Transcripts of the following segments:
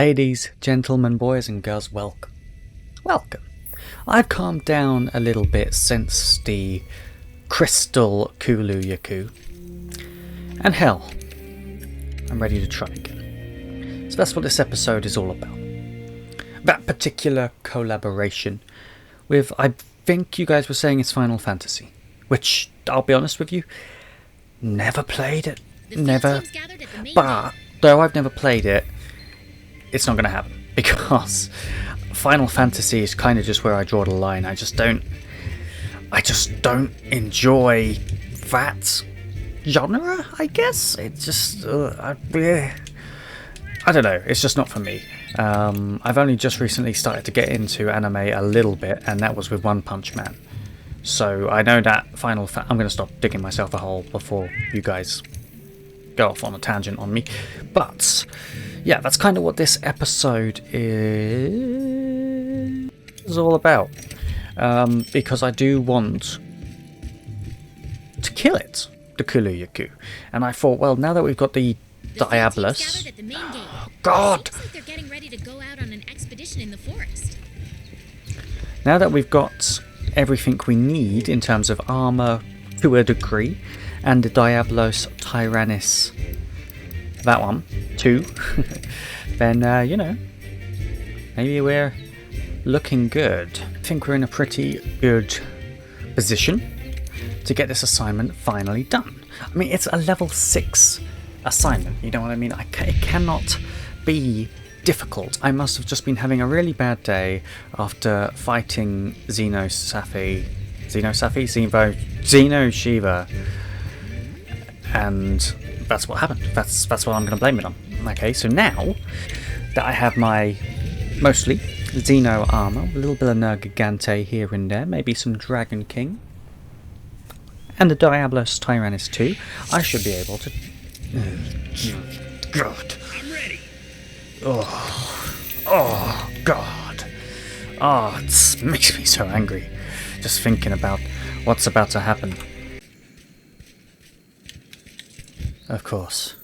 Ladies, gentlemen, boys and girls, welcome. Welcome. I've calmed down a little bit since the Crystal Kulu Yaku. And hell, I'm ready to try again. So that's what this episode is all about. That particular collaboration with, I think you guys were saying it's Final Fantasy. Which, I'll be honest with you, never played it. Never. But, though I've never played it, it's not going to happen, because Final Fantasy is kind of just where I draw the line. I just don't enjoy that genre, I guess. It's just, I don't know, it's just not for me. I've only just recently started to get into anime a little bit, and that was with One Punch Man. So I know that I'm going to stop digging myself a hole before you guys go off on a tangent on me. But yeah, that's kind of what this episode is all about. Because I do want to kill it, the Kuluyaku. And I thought, well, now that we've got the Diabolus... Oh, God! Looks like they're getting ready to go out on an expedition in the forest. Now that we've got everything we need in terms of armor to a degree, and the Diabolus Tyrannis, that one, too, then, you know, maybe we're looking good. I think we're in a pretty good position to get this assignment finally done. I mean, it's a level 6 assignment, you know what I mean? It cannot be difficult. I must have just been having a really bad day after fighting Xeno Shiva, and that's what happened. That's what I'm going to blame it on. Okay, so now that I have my mostly Xeno armor, a little bit of Nergigante here and there, maybe some Dragon King, and the Diabolus Tyrannis too, I should be able to... God. I'm ready. Oh, God. Oh, it makes me so angry just thinking about what's about to happen. Of course.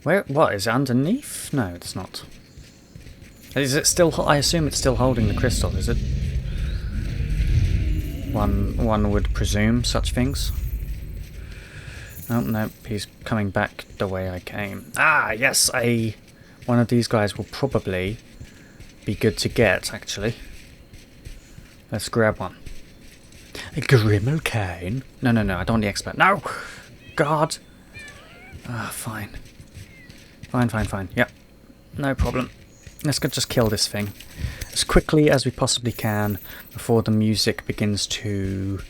What, is it underneath? No, it's not. Is it still, I assume it's still holding the crystal, is it? One would presume such things. Oh, no, he's coming back the way I came. Ah, yes, one of these guys will probably be good to get, actually. Let's grab one. A Grimmelcane? No, I don't want the expert. No! God! Ah, fine. Fine. Yep. No problem. Let's just kill this thing as quickly as we possibly can before the music begins to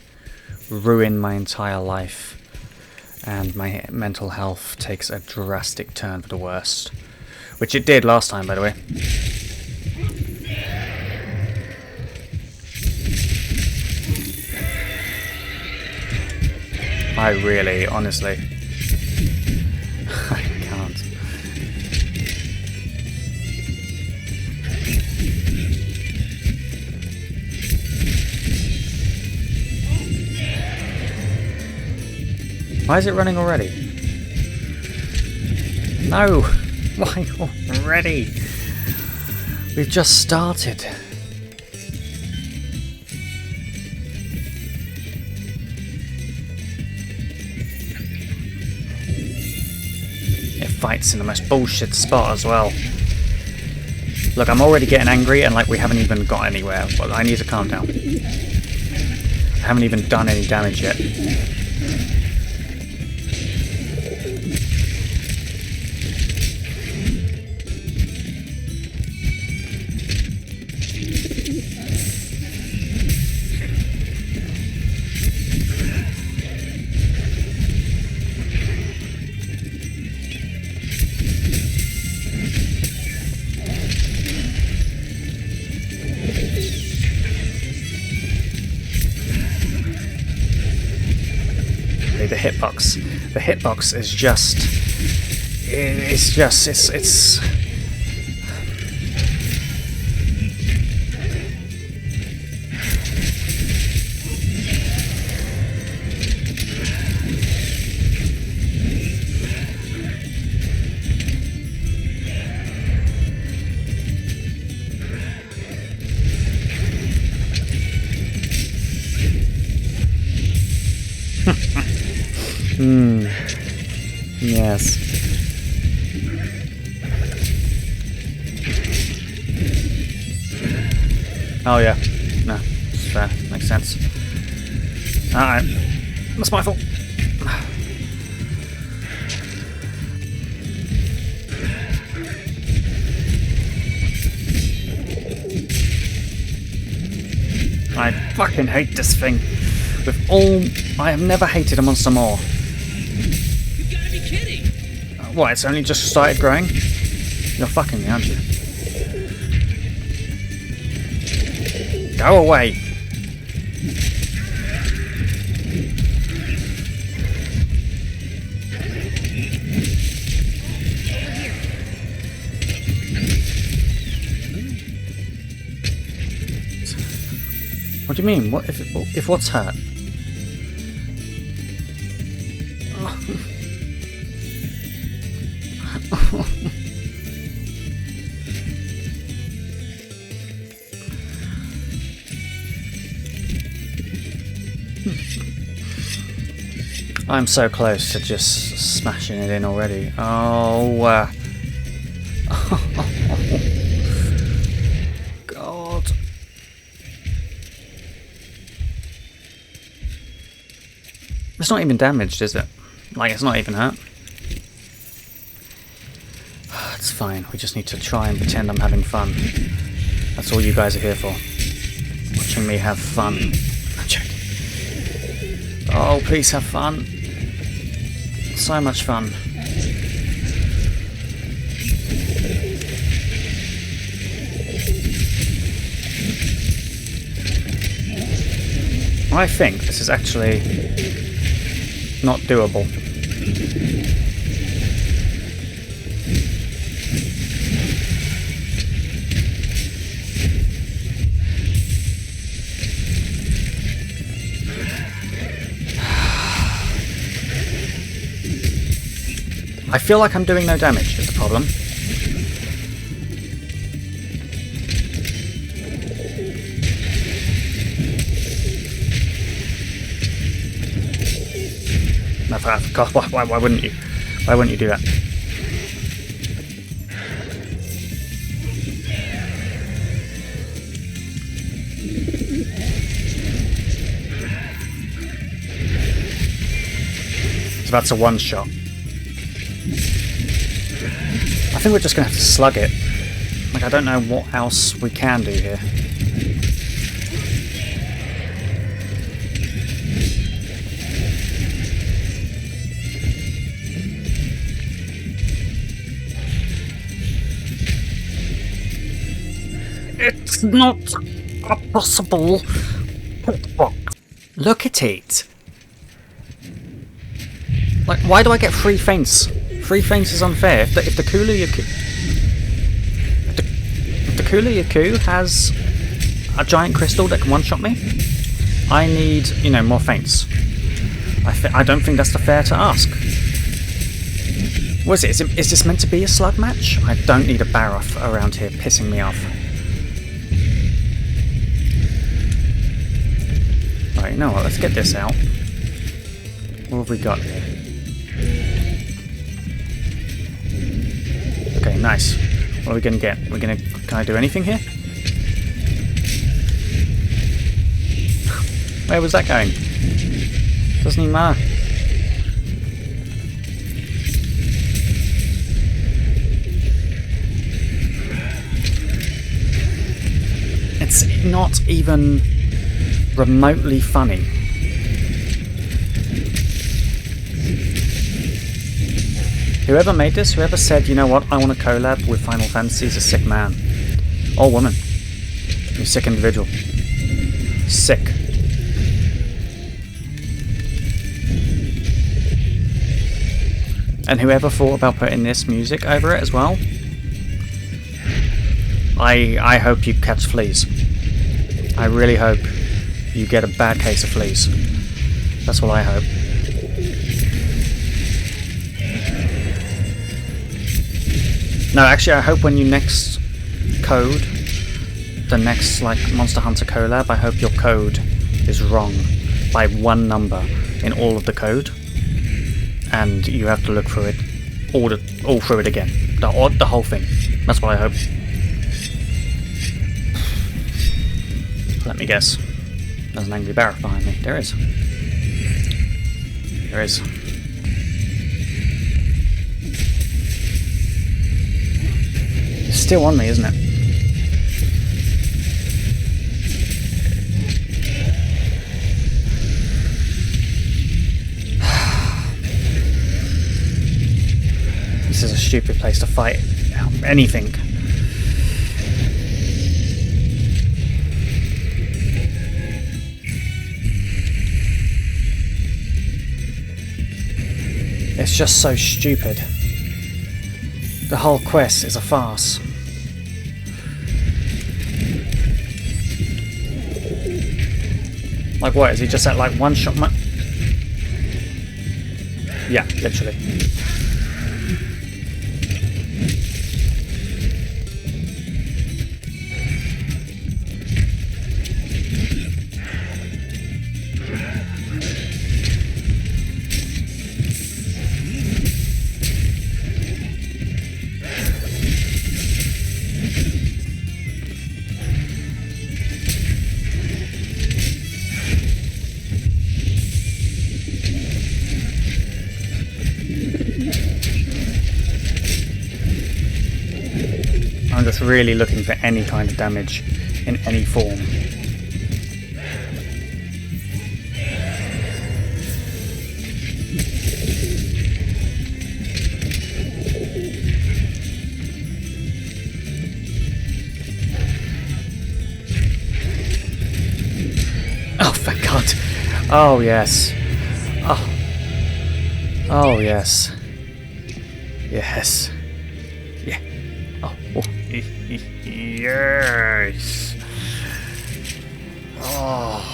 ruin my entire life and my mental health takes a drastic turn for the worst. Which it did last time, by the way. I really, honestly... I can't. Why is it running already? No! Why already? We've just started. It fights in the most bullshit spot as well. Look, I'm already getting angry and like we haven't even got anywhere, but I need to calm down. I haven't even done any damage yet. The hitbox is just... It's... Yes. Oh yeah. No. It's fair. Makes sense. Alright. That's my fault. I fucking hate this thing. With all... I have never hated a monster more. You gotta be kidding! What, it's only just started growing? You're fucking me, aren't you? Go away! What do you mean? What if what's hurt? I'm so close to just smashing it in already. Oh, God. It's not even damaged, is it? Like, it's not even hurt. It's fine. We just need to try and pretend I'm having fun. That's all you guys are here for. Watching me have fun. I'm joking. Oh, please have fun. So much fun. I think this is actually not doable. I feel like I'm doing no damage is the problem. No, God, why wouldn't you? Why wouldn't you do that? So that's a one shot. I think we're just going to have to slug it. Like, I don't know what else we can do here. It's not a possible box. Look at it. Like, why do I get 3 feints? 3 feints is unfair. If the Kula Yaku has a giant crystal that can one-shot me, I need, you know, more feints. I don't think that's fair to ask. What is it? Is this meant to be a slug match? I don't need a Baroth around here pissing me off. Right, you know what? Let's get this out. What have we got here? Okay, nice. What are we gonna get? Can I do anything here? Where was that going? Doesn't even matter. It's not even remotely funny. Whoever made this, whoever said, you know what, I want to collab with Final Fantasy is a sick man. Or woman. You're a sick individual. Sick. And whoever thought about putting this music over it as well, I hope you catch fleas. I really hope you get a bad case of fleas. That's what I hope. No, actually, I hope when you next code the next, like, Monster Hunter collab, I hope your code is wrong by 1 number in all of the code. and you have to look through it all through it again. The whole thing. That's what I hope. Let me guess. There's an angry barrack behind me. There is. There is. It's still on me, isn't it? This is a stupid place to fight anything. It's just so stupid. The whole quest is a farce. Like what, is he just at like one shot? Yeah, literally. I'm just really looking for any kind of damage in any form. Oh, thank God. Oh, yes. Oh. Oh, yes. Yes. Yeah. Oh. Yes. Oh.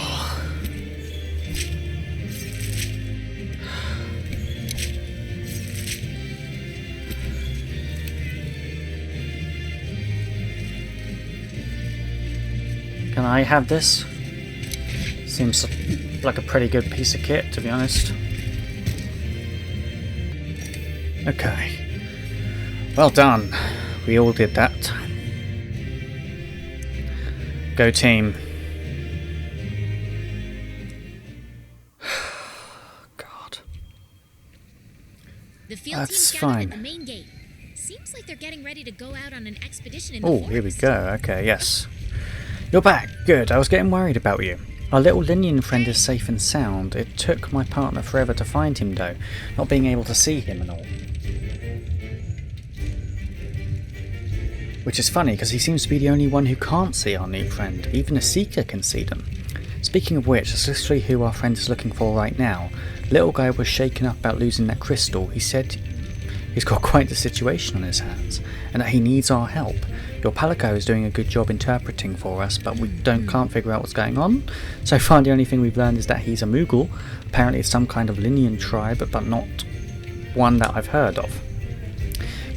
Can I have this? Seems like a pretty good piece of kit, to be honest. Okay. Well done. We all did that. Go team. God. The field That's team's gathered fine. at the main gate. Seems like they're getting ready to go out on an expedition in the Oh, forest. here we go. Okay, yes. You're back. Good. I was getting worried about you. Our little Linian friend is safe and sound. It took my partner forever to find him, though, not being able to see him and all. Which is funny, because he seems to be the only one who can't see our new friend. Even a seeker can see them. Speaking of which, that's literally who our friend is looking for right now. Little guy was shaken up about losing that crystal. He said he's got quite the situation on his hands, and that he needs our help. Your Palico is doing a good job interpreting for us, but we can't figure out what's going on. So far the only thing we've learned is that he's a Moogle. Apparently it's some kind of Linian tribe, but not one that I've heard of.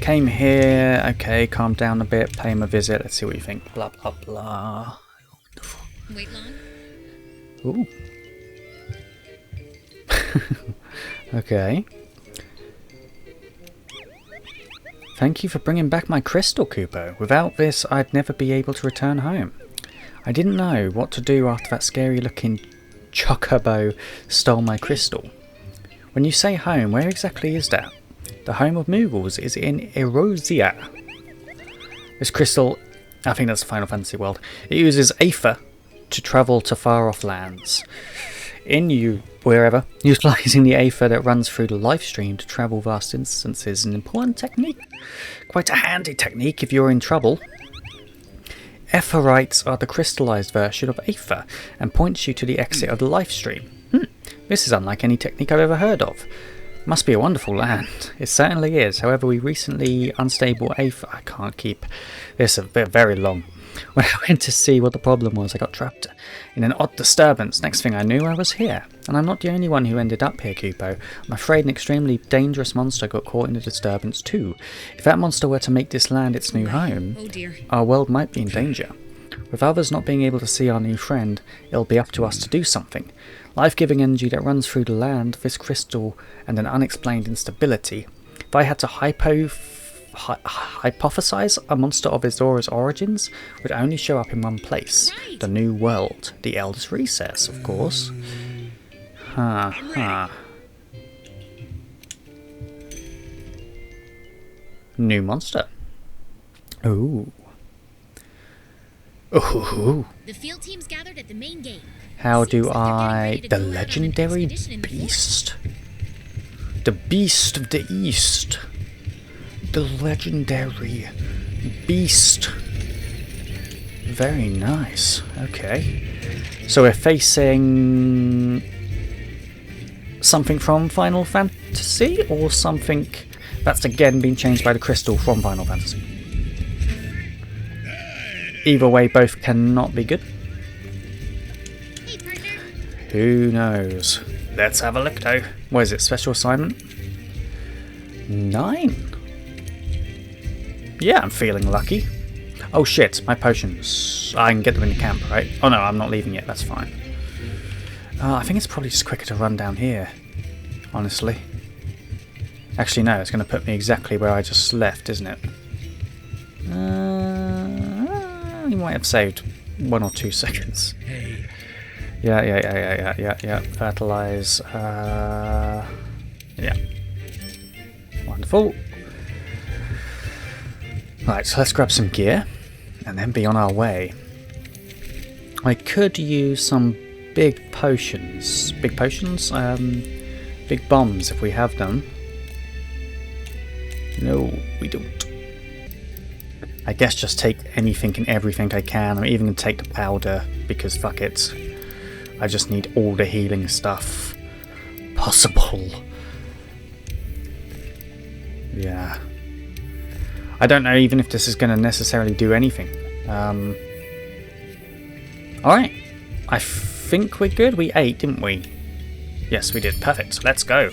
Came here, okay, calm down a bit, pay him a visit, let's see what you think. Blah blah blah. Wait long? Ooh. Okay. Thank you for bringing back my crystal, Kupo. Without this, I'd never be able to return home. I didn't know what to do after that scary-looking chocobo stole my crystal. When you say home, where exactly is that? The home of Moogles is in Erosia. This crystal, I think that's the Final Fantasy world. It uses Aether to travel to far-off lands. Wherever, utilising the Aether that runs through the life stream to travel vast distances, an important technique. Quite a handy technique if you're in trouble. Etherites are the crystallised version of Aether and points you to the exit of the life stream. This is unlike any technique I've ever heard of. Must be a wonderful land. It certainly is. However, we recently unstable Aether. I can't keep this a bit very long. When I went to see what the problem was, I got trapped in an odd disturbance. Next thing I knew, I was here. And I'm not the only one who ended up here, Kupo. I'm afraid an extremely dangerous monster got caught in the disturbance too. If that monster were to make this land its new home, Oh dear. our world might be in danger. With others not being able to see our new friend, it'll be up to us to do something. Life-giving energy that runs through the land, this crystal, and an unexplained instability. If I had to hypothesize, a monster of Izora's origins would only show up in one place. Right. The New World. The Elder's Recess, of course. New monster. Ooh. Ooh. The field team's gathered at the main gate. How Seems do like they're getting I... ready to The go out on an legendary expedition in the beast. The beast of the east. The legendary beast. Very nice. Okay. So we're facing something from Final Fantasy, or something that's again been changed by the crystal from Final Fantasy. Either way, both cannot be good. Hey, partner. Who knows? Let's have a look though. What is it? Special assignment? 9? Yeah, I'm feeling lucky. Oh shit, my potions. I can get them in the camp, right? Oh no, I'm not leaving yet, that's fine. I think it's probably just quicker to run down here, honestly. Actually no, it's going to put me exactly where I just left, isn't it? You might have saved 1 or 2 seconds. Hey. Yeah. Fertilize. Yeah. Wonderful. Right, so let's grab some gear and then be on our way. I could use some big potions. Big potions? Big bombs if we have them. No, we don't. I guess just take anything and everything I can. I'm even going to take the powder because fuck it. I just need all the healing stuff possible. Yeah. I don't know even if this is going to necessarily do anything. Alright. I think we're good. We ate, didn't we? Yes, we did. Perfect. Let's go.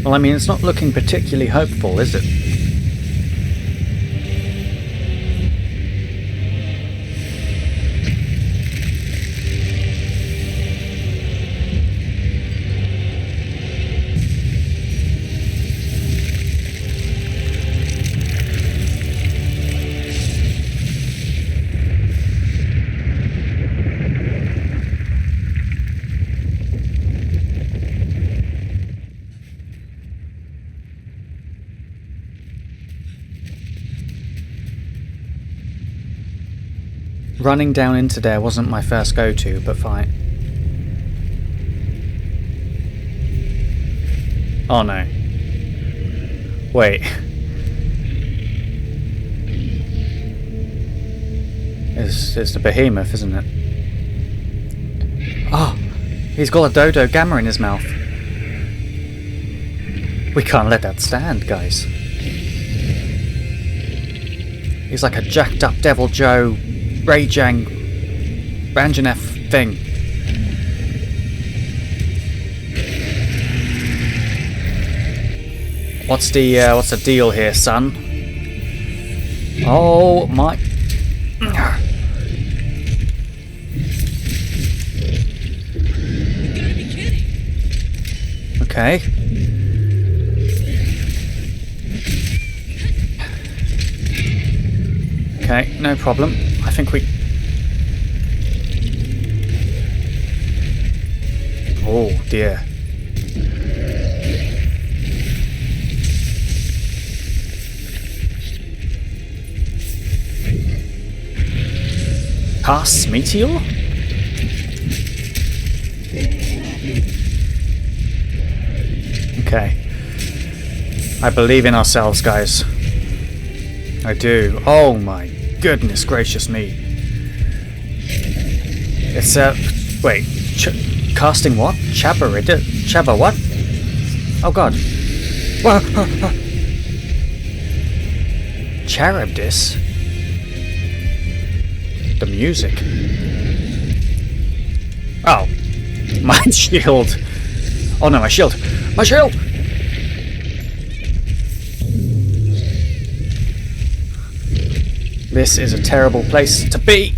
Well, I mean, it's not looking particularly hopeful, is it? Running down into there wasn't my first go-to, but fine. Oh no. Wait. It's the behemoth, isn't it? Oh! He's got a dodo gamma in his mouth. We can't let that stand, guys. He's like a jacked up Devil Joe Rajang Banjanef thing. What's the deal here, son? Oh my. You gotta be kidding. Okay. Okay, no problem. I think we... Oh dear. Pass meteor? Okay. I believe in ourselves, guys. I do. Oh my goodness gracious me. It's wait, casting what? Chabba what? Oh god. Whoa. Charybdis? The music. Oh. My shield. Oh no, my shield. My shield! This is a terrible place to be.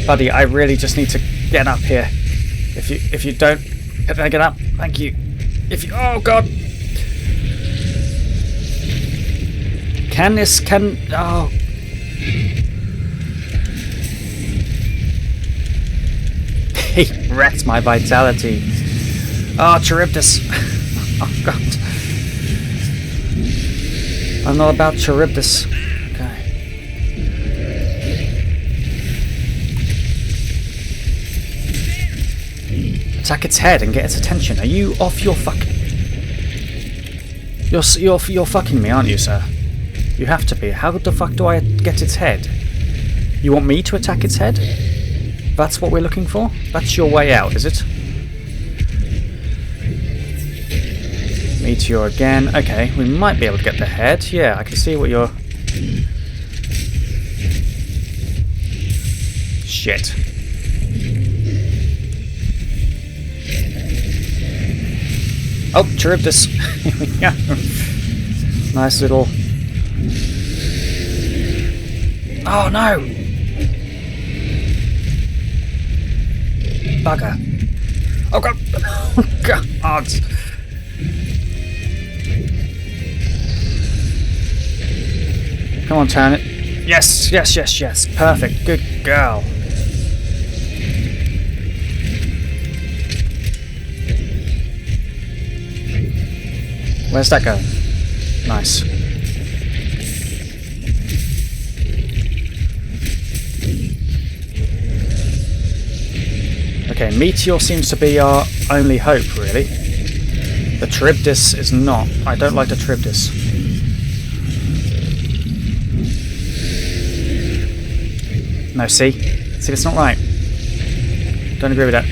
Buddy, I really just need to get up here. If you don't, can I get up? Thank you. If you, oh god. Oh. He wrecked my vitality. Oh, Charybdis. Oh god. I'm not about Charybdis. Okay. Attack its head and get its attention. Are you off your fuck? You're fucking me, aren't you, sir? You have to be. How the fuck do I get its head? You want me to attack its head? That's what we're looking for? That's your way out, is it? Meteor again. Okay, we might be able to get the head. Yeah, I can see what you're... Shit. Oh, Charybdis. Here we go. Nice little... Oh no! Bugger. Oh god! Oh god! Come on, turn it. Yes, yes, yes, yes. Perfect. Good girl. Where's that going? Nice. Okay, Meteor seems to be our only hope, really. The Charybdis is not. I don't like the Charybdis. No, see? See, that's not right. Don't agree with that.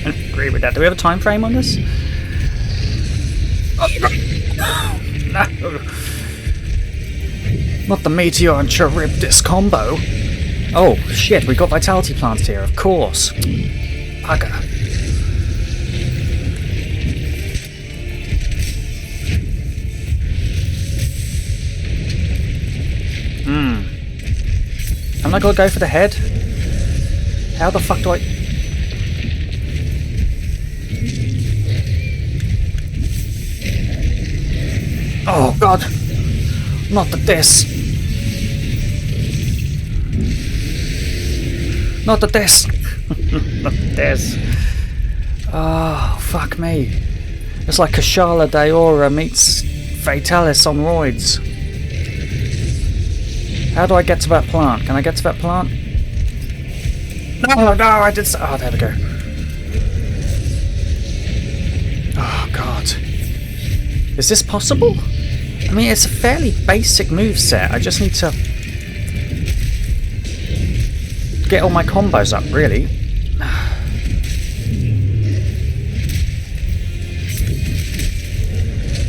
Don't agree with that. Do we have a time frame on this? Oh, no. Not the Meteor and Charybdis combo. Oh, shit, we got vitality plants here, of course. Bugger. Am I gonna go for the head? How the fuck do I... Oh god! Not the this! Not the this! Not the this! Oh, fuck me. It's like Kashala Daora meets Fatalis on roids. How do I get to that plant? Can I get to that plant? No, no, I did... Oh, there we go. Oh, God. Is this possible? I mean, it's a fairly basic moveset. I just need to... get all my combos up, really.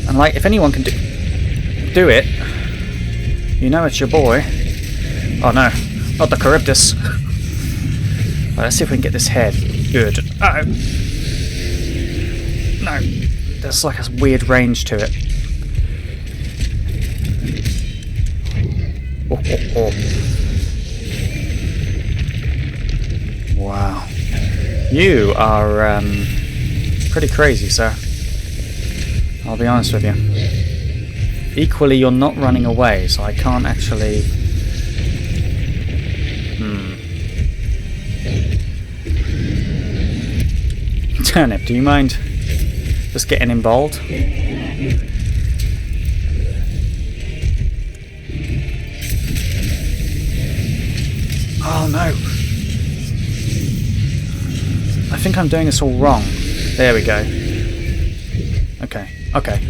And, like, if anyone can do it... You know it's your boy. Oh no, not the Charybdis. Right, let's see if we can get this head. Good. Uh-oh. No, there's like a weird range to it. Oh, oh, oh. Wow. You are pretty crazy, sir. I'll be honest with you. Equally, you're not running away, so I can't actually... Turnip, do you mind just getting involved? Oh no! I think I'm doing this all wrong. There we go. Okay, okay.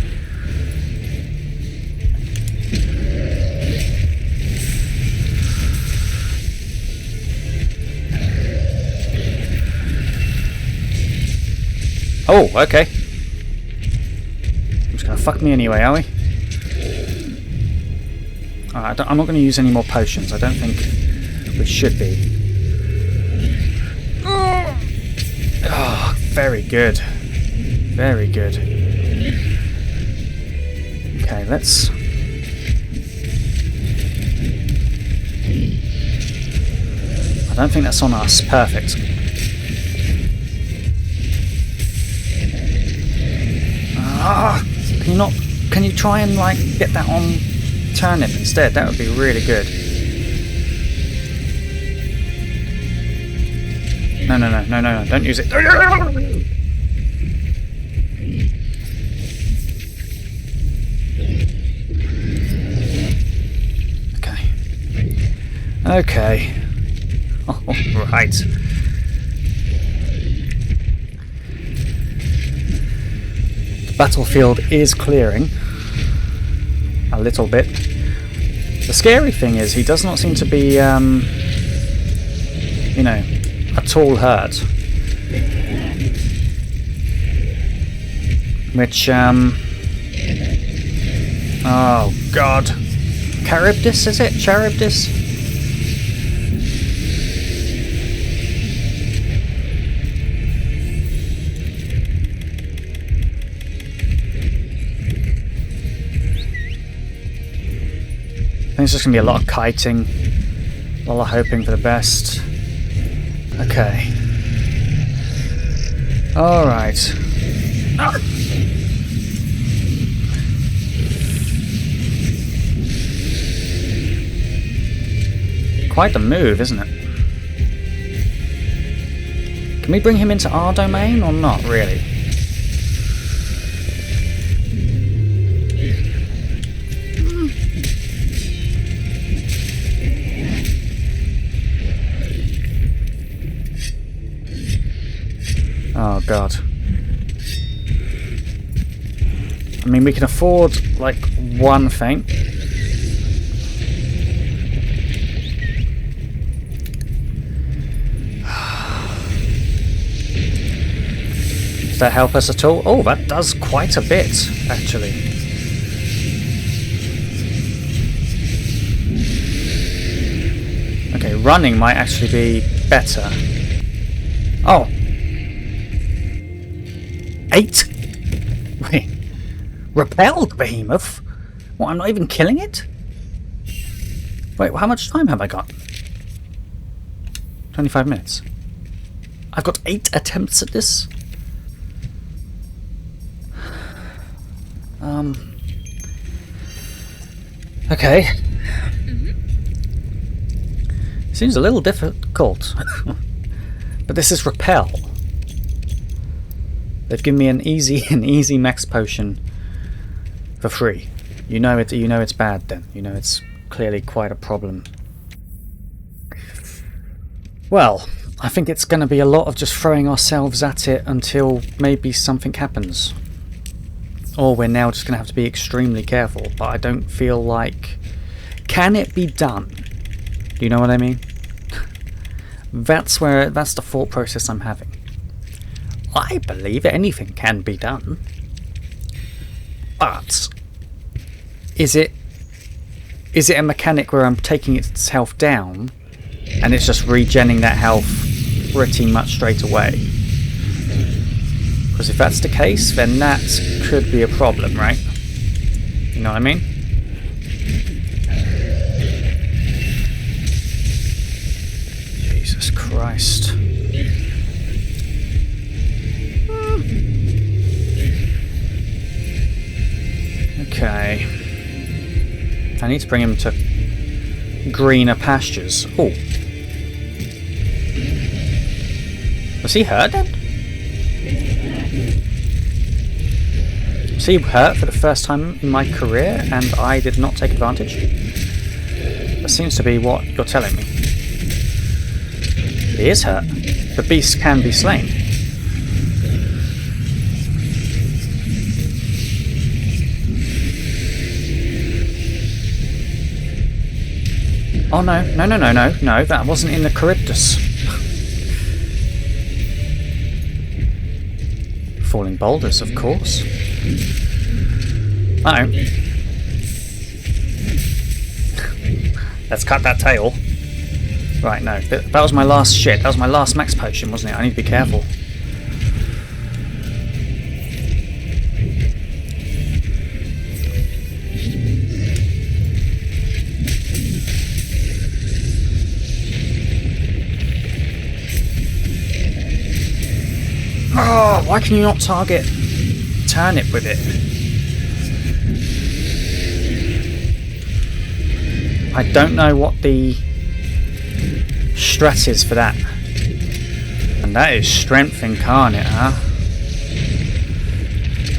Oh, okay. I'm just gonna fuck me anyway, are we? I'm not going to use any more potions. I don't think we should be. Oh, very good. Very good. Okay, let's... I don't think that's on us. Perfect. Can you not... Can you try and, like, get that on turnip instead? That would be really good. No, no, no, no, no, no. Don't use it. Okay. Okay. All right. The battlefield is clearing a little bit. The scary thing is he does not seem to be, you know, at all hurt. Which, oh god. Charybdis, is it? Charybdis? I think it's just going to be a lot of kiting, a lot of hoping for the best. Okay. Alright. Ah. Quite the move, isn't it? Can we bring him into our domain or not really? Oh god. I mean, we can afford like one feint. Does that help us at all? Oh, that does quite a bit, actually. Okay, running might actually be better. Oh! 8? Wait. Repel the Behemoth? What, I'm not even killing it? Wait, how much time have I got? 25 minutes. I've got 8 attempts at this? Okay. Seems a little difficult. But this is Repel. They've given me an easy max potion for free. You know it's bad then. You know it's clearly quite a problem. Well, I think it's going to be a lot of just throwing ourselves at it until maybe something happens. Or we're now just going to have to be extremely careful, but I don't feel like... Can it be done? Do you know what I mean? That's the thought process I'm having. I believe anything can be done. But is it a mechanic where I'm taking its health down and it's just regenning that health pretty much straight away? Because if that's the case, then that could be a problem, right? You know what I mean? Jesus Christ. Okay. I need to bring him to greener pastures. Oh. Was he hurt then? Was he hurt for the first time in my career and I did not take advantage? That seems to be what you're telling me. He is hurt. The beast can be slain. Oh no, no, that wasn't in the Charybdis. Falling boulders, of course. Uh-oh. Let's cut that tail. Right, no. That was my last shit. That was my last max potion, wasn't it? I need to be careful. Oh, why can you not target turnip with it? I don't know what the strat is for that. And that is strength incarnate, huh?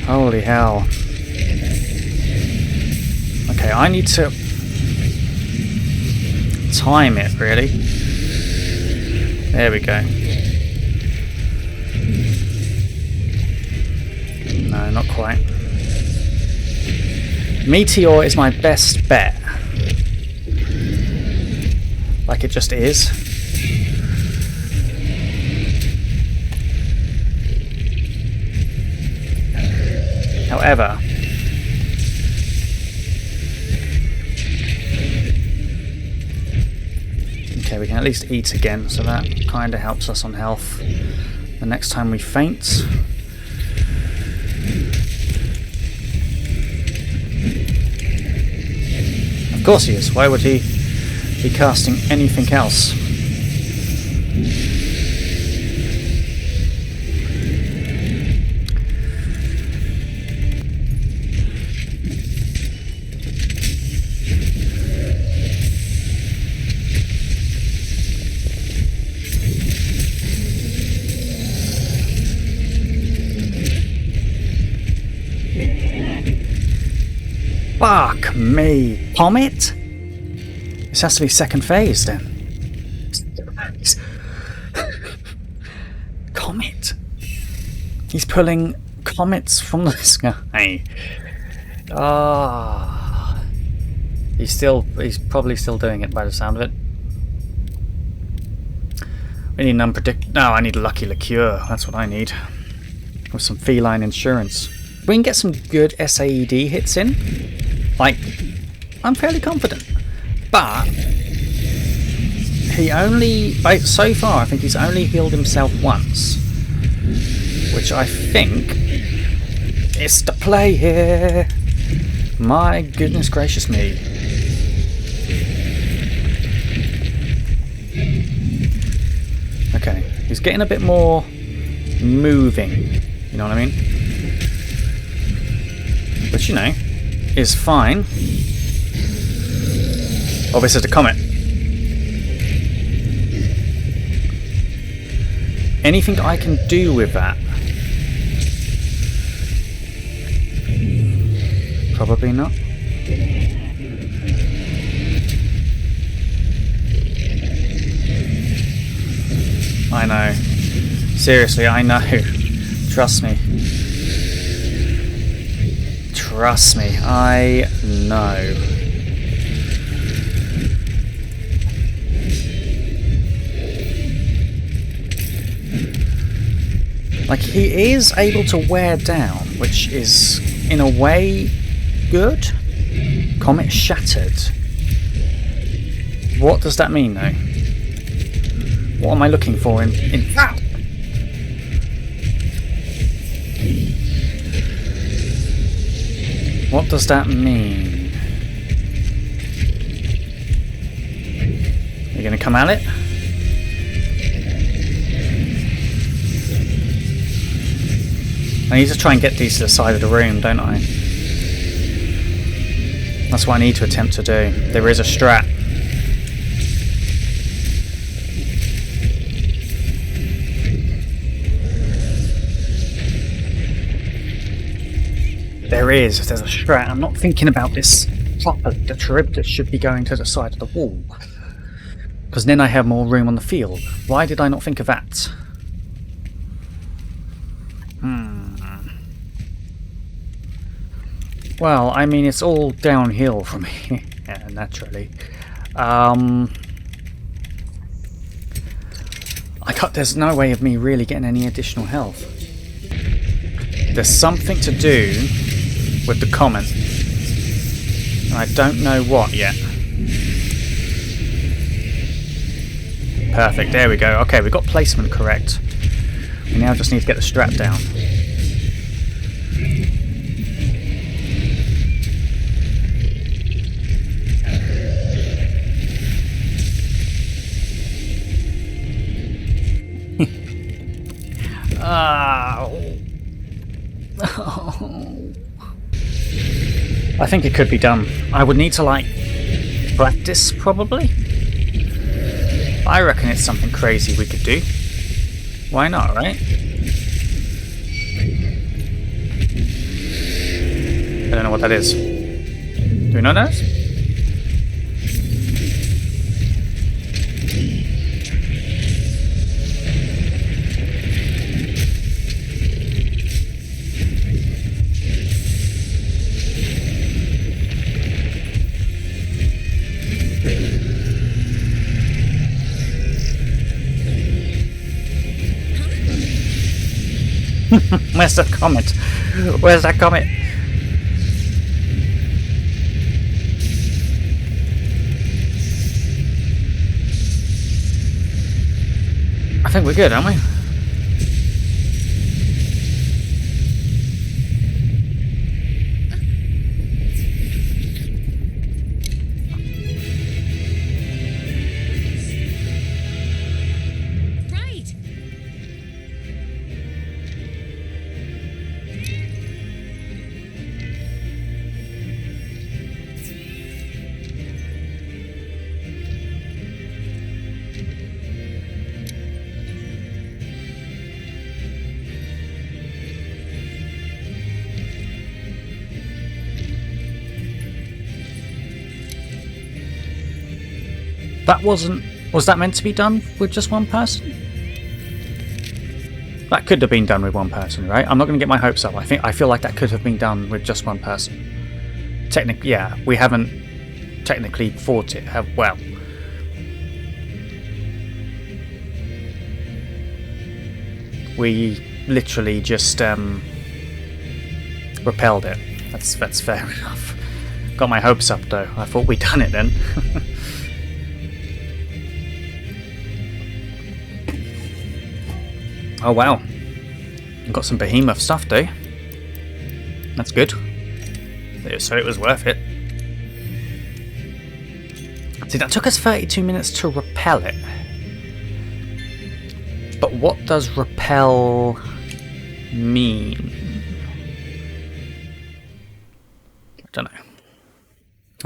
Holy hell. Okay, I need to time it, really. There we go. No, not quite. Meteor is my best bet. Like it just is. However, okay, we can at least eat again, so that kind of helps us on health the next time we faint. Of course he is. Why would he be casting anything else? Fuck me. Comet? This has to be second phase then. Comet. He's pulling comets from the sky. Ah. He's probably still doing it by the sound of it. We need an unpredictable. No, I need a lucky liqueur. That's what I need. With some feline insurance. We can get some good SAED hits in. Like, I'm fairly confident. But he only, so far, I think he's only healed himself once. Which I think is the play here. My goodness gracious me. Okay, he's getting a bit more moving. You know what I mean? Which, you know, is fine. Oh, this is the comet. Anything I can do with that? Probably not. I know. Seriously, I know. Trust me. Trust me, I know. Like, he is able to wear down, which is, in a way, good. Comet shattered. What does that mean, though? What am I looking for in that? What does that mean? Are you going to come at it? I need to try and get these to the side of the room, don't I? That's what I need to attempt to do. There is a strat. There's a strat. I'm not thinking about this properly. The Charybdis should be going to the side of the wall. Because then I have more room on the field. Why did I not think of that? Well, I mean, it's all downhill from here, yeah, naturally. There's no way of me really getting any additional health. There's something to do with the comet, and I don't know what yet. Perfect, there we go. Okay, we got placement correct. We now just need to get the strap down. I think it could be done. I would need to, like, practice, probably. I reckon it's something crazy we could do. Why not, right? I don't know what that is. Do we know that? Where's the comment? Where's that comment? I think we're good, aren't we? Right. That wasn't... Was that meant to be done with just one person? That could have been done with one person, right? I'm not going to get my hopes up. I feel like that could have been done with just one person. Technically, yeah, we haven't technically fought it. Well, we literally just repelled it. That's fair enough. Got my hopes up though. I thought we'd done it then. Oh wow, got some behemoth stuff though. That's good. So it was worth it. See, that took us 32 minutes to repel it. But what does repel mean? I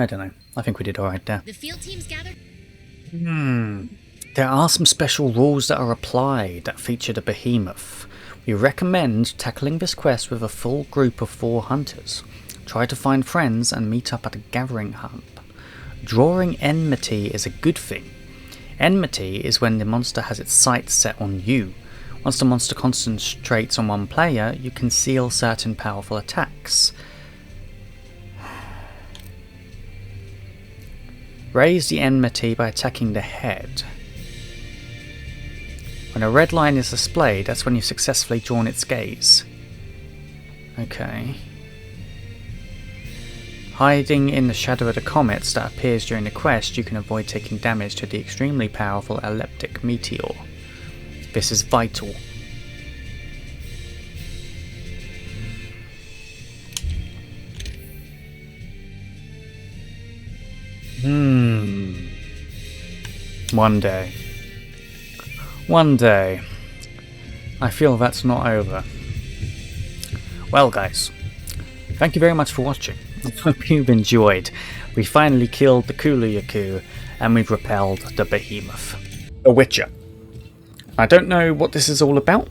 don't know. I think we did alright there. The field teams gathered. There are some special rules that are applied that feature the behemoth. We recommend tackling this quest with a full group of 4 hunters. Try to find friends and meet up at a gathering hub. Drawing enmity is a good thing. Enmity is when the monster has its sights set on you. Once the monster concentrates on one player, you conceal certain powerful attacks. Raise the enmity by attacking the head. When a red line is displayed, that's when you've successfully drawn its gaze. Okay. Hiding in the shadow of the comets that appears during the quest, you can avoid taking damage to the extremely powerful elliptic meteor. This is vital. One day. One day. I feel that's not over. Well guys, thank you very much for watching. I hope you've enjoyed. We finally killed the Kulu-Yaku and we've repelled the behemoth. A Witcher. I don't know what this is all about.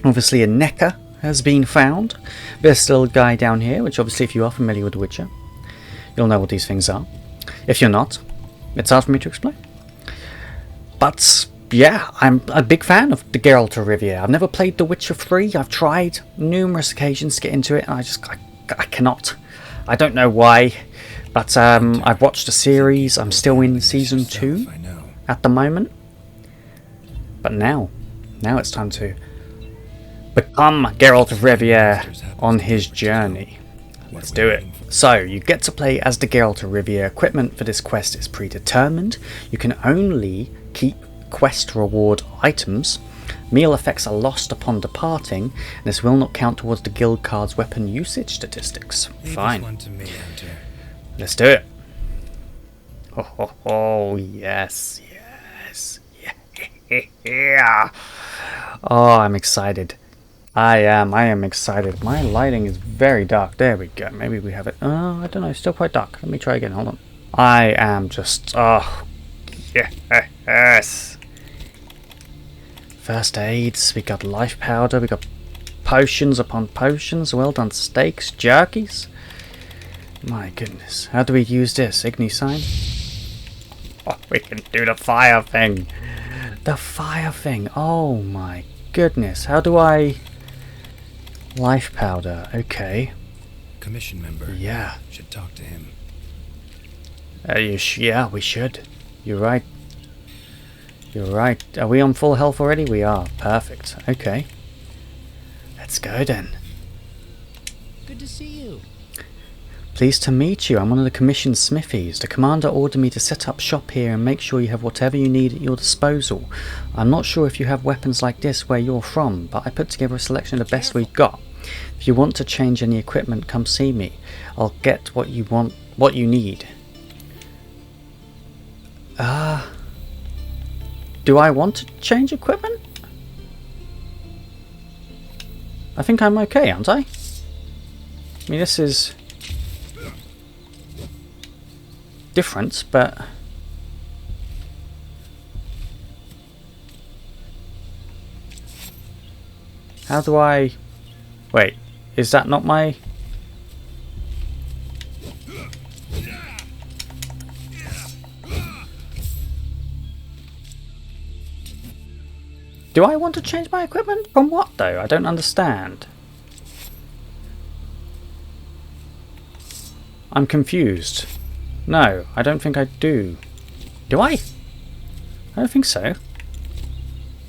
Obviously a Necker has been found. There's still a guy down here, which obviously if you are familiar with The Witcher, you'll know what these things are. If you're not, it's hard for me to explain. But yeah, I'm a big fan of the Geralt of Rivia. I've never played The Witcher 3. I've tried numerous occasions to get into it, and I cannot. I don't know why, but I've watched the series. I'm still in season 2 at the moment. But now it's time to become Geralt of Rivia on his journey. Let's do it. So, you get to play as the Geralt of Rivia. Equipment for this quest is predetermined. You can only keep quest reward items. Meal effects are lost upon departing, and this will not count towards the guild card's weapon usage statistics. Leave Fine. this one to me, Hunter. Let's do it. Oh, yes, yes, yeah. Oh, I'm excited. I am excited. My lighting is very dark. There we go. Maybe we have it. I don't know. It's still quite dark. Let me try again. Hold on. I am just... Oh, yes. First aids. We got life powder. We got potions upon potions. Well done steaks. Jerkies. My goodness. How do we use this? Igni sign? Oh, we can do the fire thing. The fire thing. Oh my goodness. How do I... Life powder. Okay. Commission member. Yeah. Should talk to him. Yeah, we should. You're right. You're right. Are we on full health already? We are. Perfect. Okay. Let's go then. Good to see you. Pleased to meet you. I'm one of the commissioned smithies. The commander ordered me to set up shop here and make sure you have whatever you need at your disposal. I'm not sure if you have weapons like this where you're from, but I put together a selection of the best we've got. If you want to change any equipment, come see me. I'll get what you want, what you need. Do I want to change equipment? I think I'm okay, aren't I? I mean, this is different, but how do I... Wait, is that not my... Do I want to change my equipment? From what, though? I don't understand. I'm confused. No, I don't think I do. Do I? I don't think so.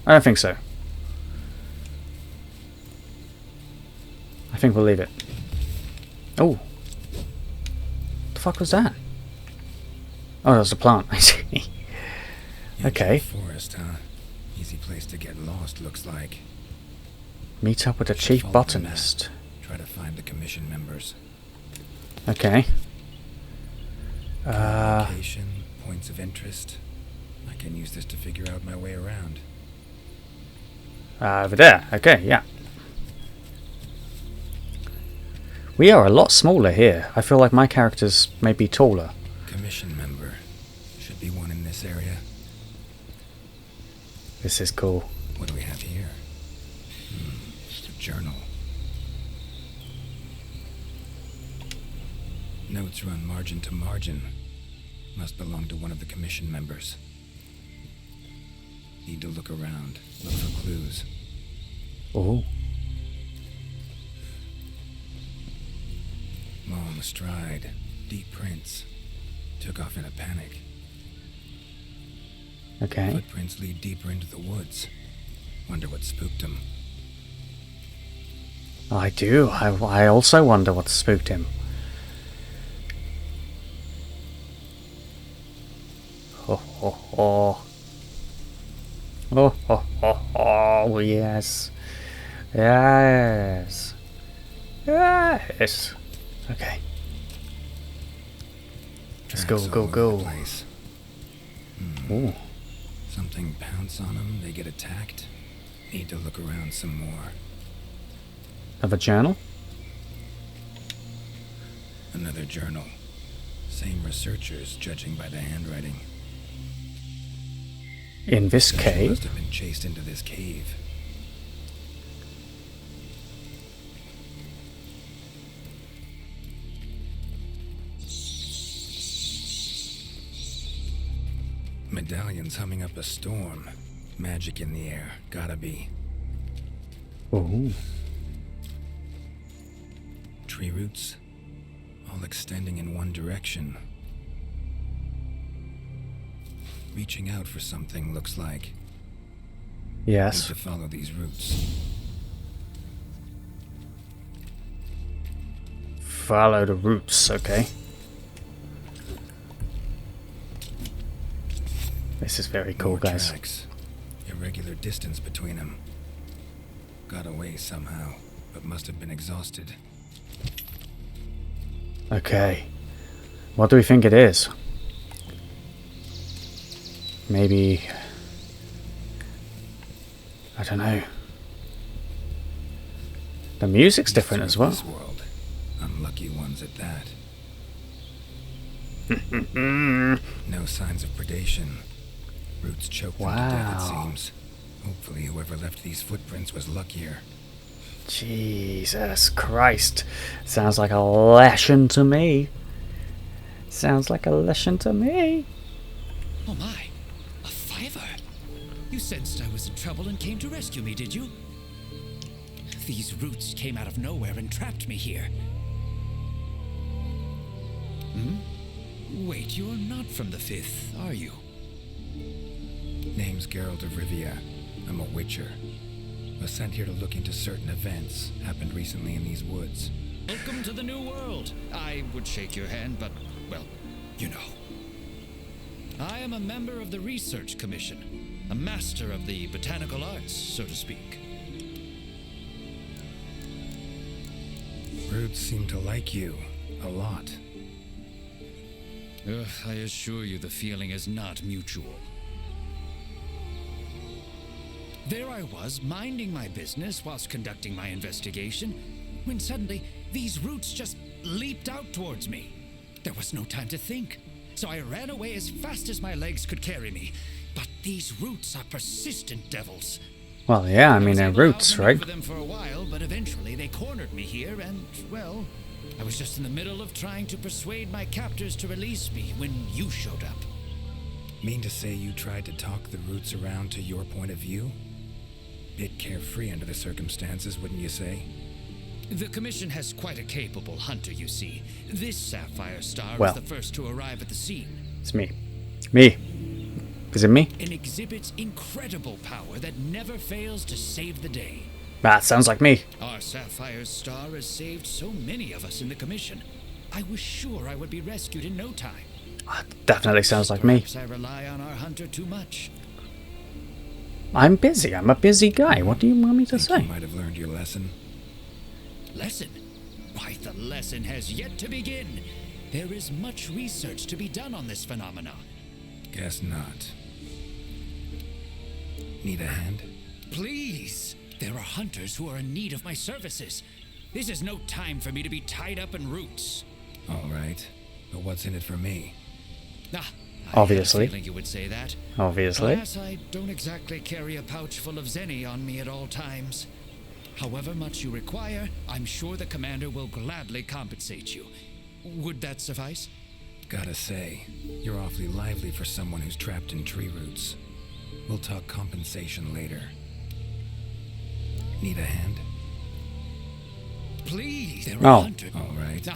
I don't think so. I think we'll leave it. Oh. What the fuck was that? Oh, that was the plant. I see. Okay. Forest, huh? Easy place to get lost, looks like. Meet up with the chief botanist. Try to find the commission members. Okay. Location, points of interest. I can use this to figure out my way around. Over there. Okay, yeah. We are a lot smaller here. I feel like my characters may be taller. Commission member. Should be one in this area. This is cool. What do we have here? A journal. Notes run margin to margin. Must belong to one of the commission members. Need to look around. Look for clues. Oh. Long stride. Deep prints. Took off in a panic. Okay. Footprints lead deeper into the woods. Wonder what spooked him. I do. I also wonder what spooked him. Oh, oh, oh. Oh, oh, oh, oh, yes. Yes. Yes. Okay. Let's go, Tracks go, all over go. the place. Ooh. Something pounce on them, they get attacked. Need to look around some more. Have a journal? Another journal. Same researchers, judging by the handwriting. In this She cave? must have been chased into this cave. Medallions humming up a storm. Magic in the air. Gotta be. Ooh. Tree roots. All extending in one direction. Reaching out for something, looks like. Need Yes. to follow these roots. Follow the roots, okay. This is very cool, More guys. tracks. regular distance between them. Got away somehow, but must have been exhausted. Okay. What do we think it is? Maybe... I don't know. The music's different as well. This world. Unlucky ones at that. No signs of predation. Roots choked them to death, it seems. Hopefully whoever left these footprints was luckier. Jesus Christ. Sounds like a lesson to me. Sounds like a lesson to me. Oh my, a fiver. You sensed I was in trouble and came to rescue me, did you? These roots came out of nowhere and trapped me here. Wait, you're not from the 5th, are you? Name's Geralt of Rivia. I'm a witcher. Was sent here to look into certain events happened recently in these woods. Welcome to the new world. I would shake your hand, but, well, you know. I am a member of the Research Commission, a master of the botanical arts, so to speak. Roots seem to like you a lot. Ugh, I assure you the feeling is not mutual. There I was, minding my business whilst conducting my investigation, when suddenly these roots just leaped out towards me. There was no time to think, so I ran away as fast as my legs could carry me. But these roots are persistent devils. Well, yeah, I mean, they're roots, right? I was able to outmaneuver them for a while, but eventually they cornered me here, and, well, I was just in the middle of trying to persuade my captors to release me when you showed up. Mean to say you tried to talk the roots around to your point of view? Bit carefree under the circumstances, wouldn't you say? The Commission has quite a capable hunter, you see. This sapphire star Well. was the first to arrive at the scene. It's me. Me. Is it me? And exhibits incredible power that never fails to save the day. That sounds like me. Our sapphire star has saved so many of us in the Commission. I was sure I would be rescued in no time. Definitely sounds like me. Perhaps I rely on our hunter too much. I'm busy. I'm a busy guy. What do you want me to Think you say? might have learned your lesson. Lesson? Why, the lesson has yet to begin. There is much research to be done on this phenomenon. Guess not. Need a hand? Please! There are hunters who are in need of my services. This is no time for me to be tied up in roots. All right. But what's in it for me? Ah, Obviously. I had a feeling you would say that. Obviously. Alas, I don't exactly carry a pouch full of zenny on me at all times. However much you require, I'm sure the commander will gladly compensate you. Would that suffice? Gotta say, you're awfully lively for someone who's trapped in tree roots. We'll talk compensation later. Need a hand? Please, there Oh. are hunters. All right.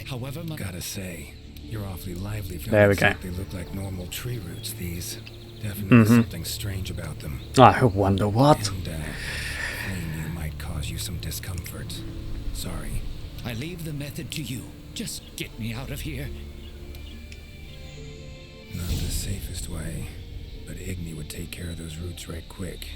However much... Gotta say, you're awfully lively for There we go. exactly look like normal tree roots, these. Definitely something strange about them. I wonder what. And, fleeing you might cause you some discomfort. Sorry. I leave the method to you. Just get me out of here. Not the safest way, but Igni would take care of those roots right quick.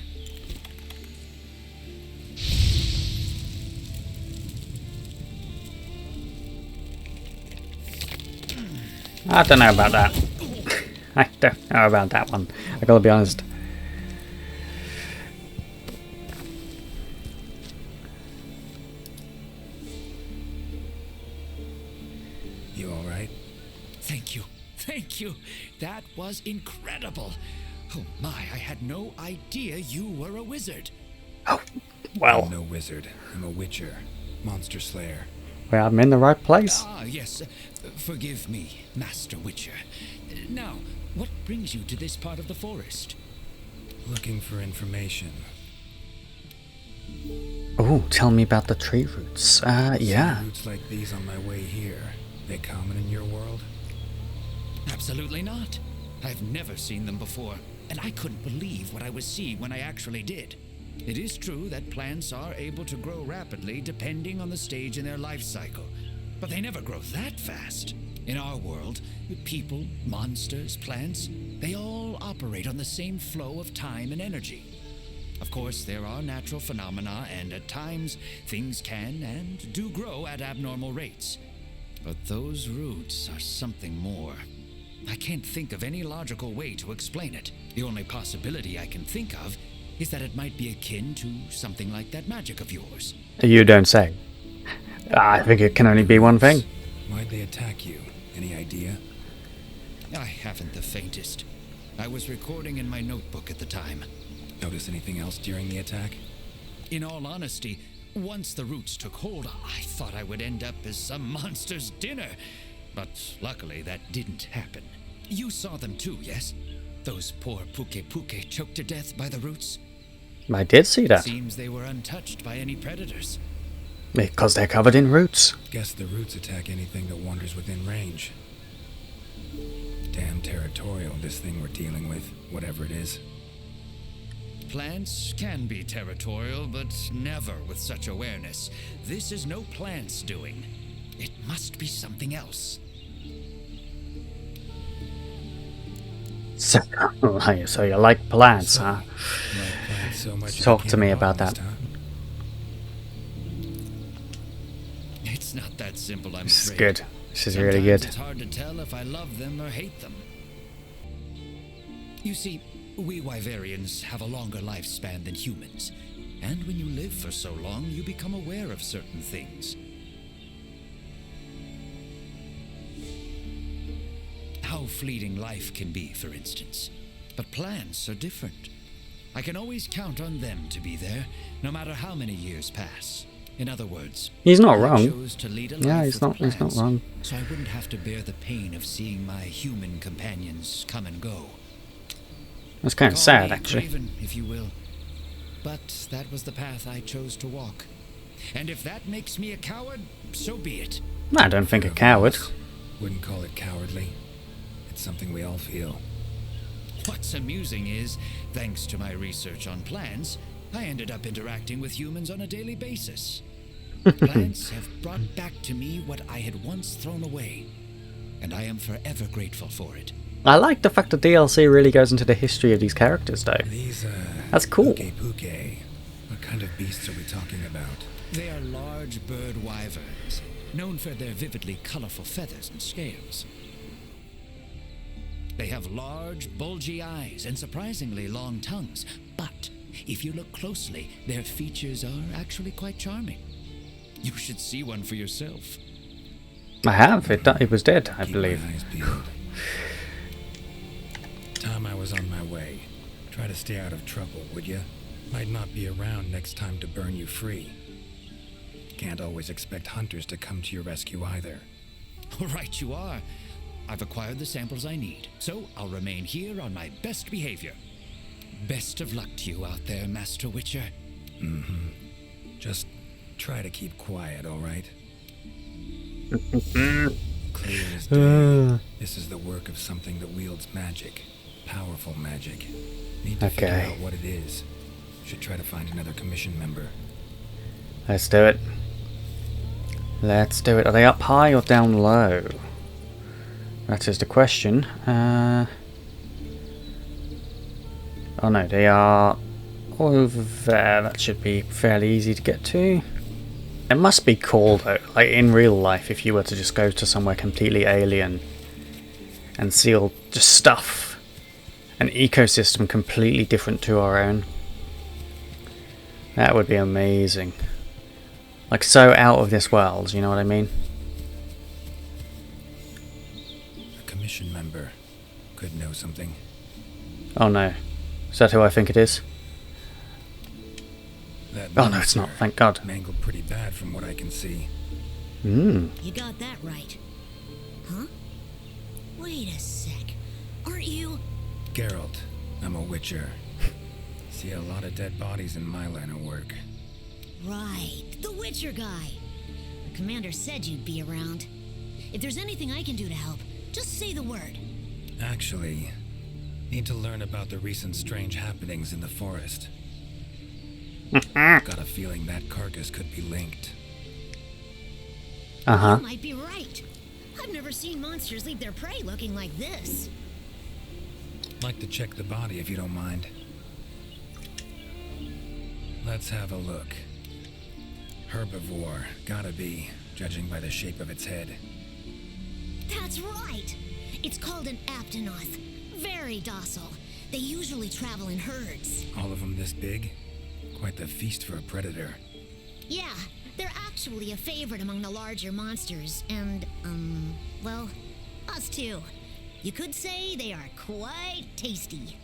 I don't know about that. I don't know about that one. I gotta be honest. You all right? Thank you. Thank you. That was incredible. Oh my, I had no idea you were a wizard. Oh, well, I'm no wizard. I'm a witcher. Monster slayer. well, I'm in the right place. Ah, yes. Forgive me, Master Witcher. Now, what brings you to this part of the forest? Looking for information. Oh, tell me about the tree roots. Yeah. See roots like these on my way here. They common in your world? Absolutely not. I've never seen them before, and I couldn't believe what I was seeing when I actually did. It is true that plants are able to grow rapidly depending on the stage in their life cycle, but they never grow that fast. In our world, people, monsters, plants, they all operate on the same flow of time and energy. Of course, there are natural phenomena, and at times, things can and do grow at abnormal rates. But those roots are something more. I can't think of any logical way to explain it. The only possibility I can think of is that it might be akin to something like that magic of yours. You don't say. I think it can only be one thing. Why'd they attack you? Any idea? I haven't the faintest. I was recording in my notebook at the time. Notice anything else during the attack? In all honesty, once the roots took hold, I thought I would end up as some monster's dinner. But luckily, that didn't happen. You saw them too, yes? Those poor puke choked to death by the roots? I did see that. Seems they were untouched by any predators. Because they're covered in roots. Guess the roots attack anything that wanders within range. Damn territorial, this thing we're dealing with, whatever it is. Plants can be territorial, but never with such awareness. This is no plant's doing. It must be something else. So you like plants, huh? Like plants so much you Talk to can't me about that. harvest, huh? It's not that simple, I'm This is afraid. good. This is really Sometimes good. It's hard to tell if I love them or hate them. You see, we Wyverians have a longer lifespan than humans. And when you live for so long, you become aware of certain things. How fleeting life can be, for instance. But plants are different. I can always count on them to be there, no matter how many years pass. In other words, He's not I wrong. chose to lead a Yeah, life he's with not plants, wrong. so I wouldn't have to bear the pain of seeing my human companions come and go. That's kind of Call sad, me actually. craven, if you will. But that was the path I chose to walk. And if that makes me a coward, so be it. I don't think a coward. Wouldn't call it cowardly. It's something we all feel. What's amusing is, thanks to my research on plants, I ended up interacting with humans on a daily basis. Plants have brought back to me what I had once thrown away, and I am forever grateful for it. I like the fact that DLC really goes into the history of these characters, though. These, That's cool. puke. What kind of beasts are we talking about? They are large bird wyverns, known for their vividly colorful feathers and scales. They have large, bulgy eyes and surprisingly long tongues, but if you look closely, their features are actually quite charming. You should see one for yourself. I have. It was dead, I Keep believe. my eyes peeled. Time I was on my way. Try to stay out of trouble, would ya? Might not be around next time to burn you free. Can't always expect hunters to come to your rescue either. Right you are. I've acquired the samples I need, so I'll remain here on my best behavior. Best of luck to you out there, Master Witcher. Just try to keep quiet, alright? Clear as day. This is the work of something that wields magic. Powerful magic. Need to figure Okay. out what it is. Should try to find another commission member. Let's do it. Let's do it. Are they up high or down low? That is the question. Oh no, they are over there. That should be fairly easy to get to. It must be cool though, like in real life, if you were to just go to somewhere completely alien and see all just stuff, an ecosystem completely different to our own. That would be amazing. Like so out of this world, you know what I mean? A commission member could know something. Oh no. Is that who I think it is? That Oh no, it's not, thank God. Mangled pretty bad from what I can see. Hmm. You got that right. Huh? Wait a sec. Aren't you... Geralt, I'm a witcher. See a lot of dead bodies in my line of work. Right, the Witcher guy. The commander said you'd be around. If there's anything I can do to help, just say the word. Actually, need to learn about the recent strange happenings in the forest. Got a feeling that carcass could be linked. Uh-huh. You might be right. I've never seen monsters leave their prey looking like this. Like to check the body if you don't mind. Let's have a look. Herbivore, gotta be, judging by the shape of its head. That's right. It's called an aptonoth. Very docile. They usually travel in herds. All of them this big? Quite the feast for a predator. Yeah, they're actually a favorite among the larger monsters, and, well, us too. You could say they are quite tasty.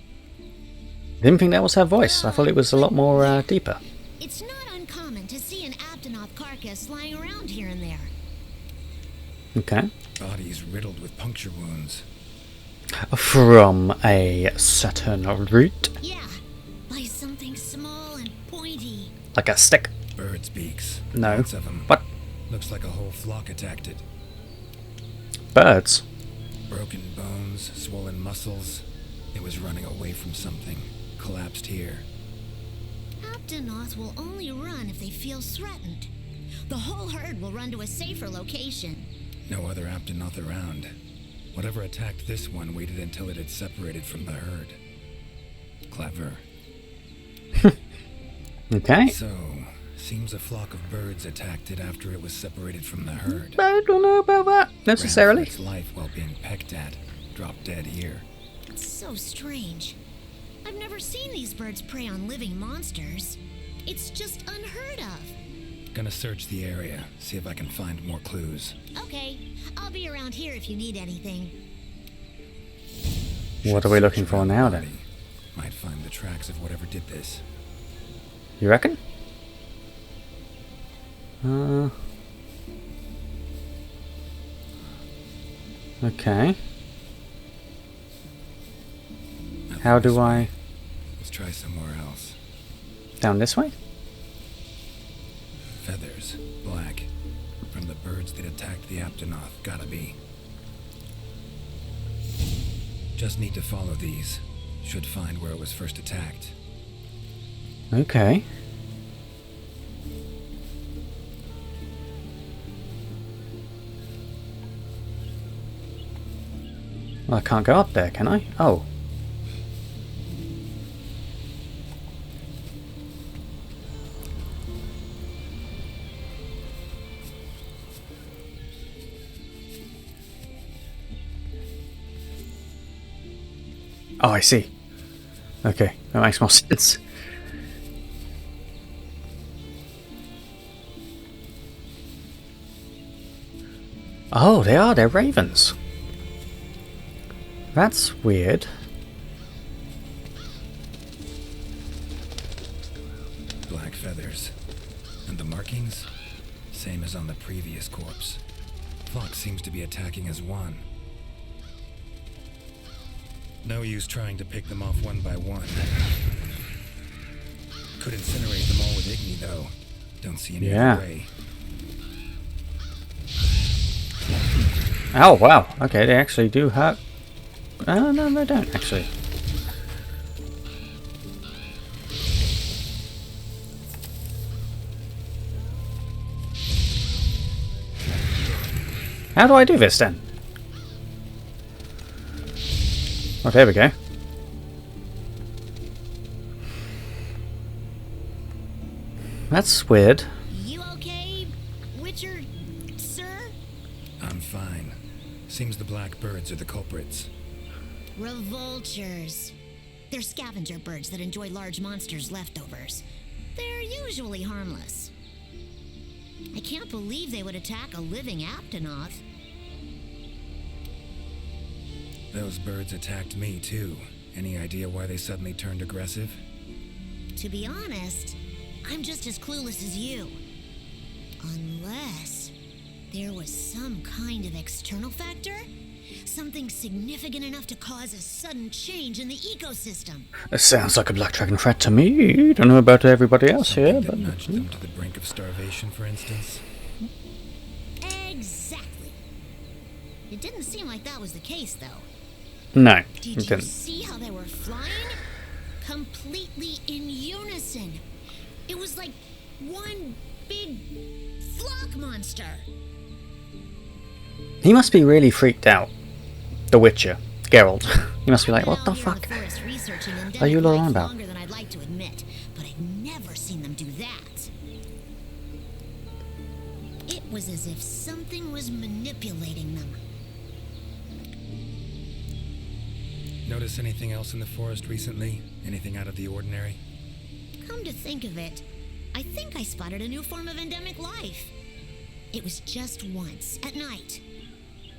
Didn't think that was her voice. I thought it was a lot more deeper. It's not uncommon to see an aptonoth carcass lying around here and there. Okay. Body's riddled with puncture wounds. From a certain root. Yeah, by something small and pointy. Like a stick. Birds' beaks. No. Lots of them. What? Looks like a whole flock attacked it. Birds. Broken bones, swollen muscles. It was running away from something. Collapsed here. Aptonoths will only run if they feel threatened. The whole herd will run to a safer location. No other aptonoth around. Whatever attacked this one waited until it had separated from the herd. Clever. Okay. So, seems a flock of birds attacked it after it was separated from the herd. I don't know about that necessarily. Ran for its life while being pecked at. Dropped dead here. It's so strange. I've never seen these birds prey on living monsters. It's just unheard of. Gonna search the area, see if I can find more clues. Okay, I'll be around here if you need anything. What are we looking for Around the now body. then? Might find the tracks of whatever did this. You reckon? Okay. Nothing How do this way. I... Let's try somewhere else. Down this way? Feathers, black. From the birds that attacked the aptonoth, gotta be. Just need to follow these. Should find where it was first attacked. Okay. Well, I can't go up there, can I? Oh. Oh, I see. Okay, that makes more sense. Oh, they are. They're ravens. That's weird. Black feathers. And the markings? Same as on the previous corpse. Flock seems to be attacking as one. No use trying to pick them off one by one. Could incinerate them all with Igni, though. Don't see any other way. Oh, wow. Okay, they actually do hurt. Oh, no, they don't, actually. How do I do this, then? Oh, there we go. That's weird. You okay, Witcher, sir? I'm fine. Seems the black birds are the culprits. Revoltures. They're scavenger birds that enjoy large monsters' leftovers. They're usually harmless. I can't believe they would attack a living aptonoth. Those birds attacked me, too. Any idea why they suddenly turned aggressive? To be honest, I'm just as clueless as you. Unless there was some kind of external factor? Something significant enough to cause a sudden change in the ecosystem. It sounds like a black dragon threat to me. Don't know about everybody else Something here, that but... nudged them to the brink of starvation, for instance? Exactly. It didn't seem like that was the case, though. No, Did it you didn't. see how they were flying? Completely in unison. It was like one big flock monster. He must be really freaked out. The Witcher, Geralt. He must be like, what the fuck are you all on about? Longer than I'd like to admit, but I've never seen them do that. It was as if something was manipulating them. Notice anything else in the forest recently? Anything out of the ordinary? Come to think of it, I think I spotted a new form of endemic life. It was just once, at night.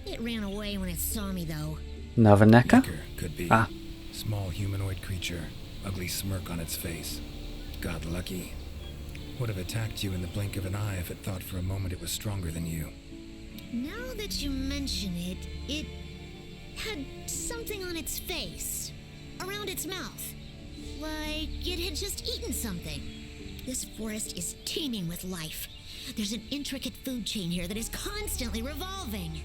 It ran away when it saw me, though. Another Necker? Could be. Ah. Small humanoid creature, ugly smirk on its face. Got lucky. Would have attacked you in the blink of an eye if it thought for a moment it was stronger than you. Now that you mention it, it had something on its face, around its mouth, like it had just eaten something. This forest is teeming with life. There's an intricate food chain here that is constantly revolving.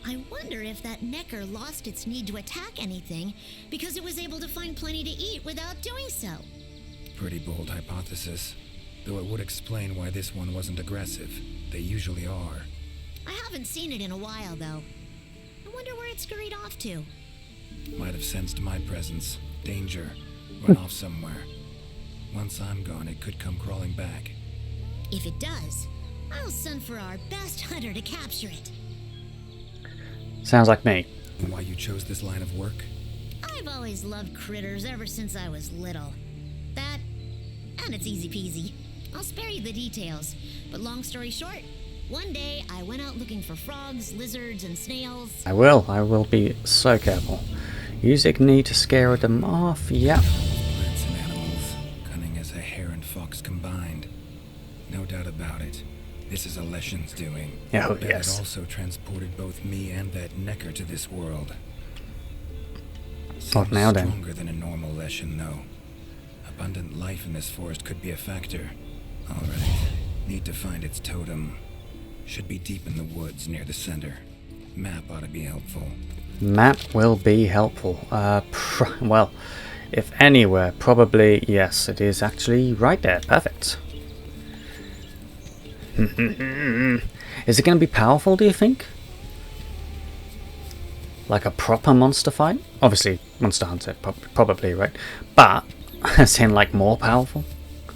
I wonder if that Necker lost its need to attack anything because it was able to find plenty to eat without doing so. Pretty bold hypothesis, though it would explain why this one wasn't aggressive. They usually are. I haven't seen it in a while, though. I wonder where it scurried off to. Might have sensed my presence. Danger. Run off somewhere. Once I'm gone, it could come crawling back. If it does, I'll send for our best hunter to capture it. Sounds like me. And why you chose this line of work? I've always loved critters ever since I was little. That, and it's easy peasy. I'll spare you the details, but long story short, one day I went out looking for frogs, lizards, and snails. I will be so careful. Use Igni to scare them off, yep. Plants and animals, cunning as a hare and fox combined. No doubt about it. This is a Leshen's doing. Oh, Bet yes. It also transported both me and that Necker to this world. What now then? Stronger than a normal Leshen, though. Abundant life in this forest could be a factor. Alright. Need to find its totem. Should be deep in the woods near the center. Map ought to be helpful. Map will be helpful. Well, if anywhere, probably, yes, it is actually right there. Perfect. Is it going to be powerful, do you think? Like a proper monster fight? Obviously, Monster Hunter, probably, right? But, as in, like, more powerful?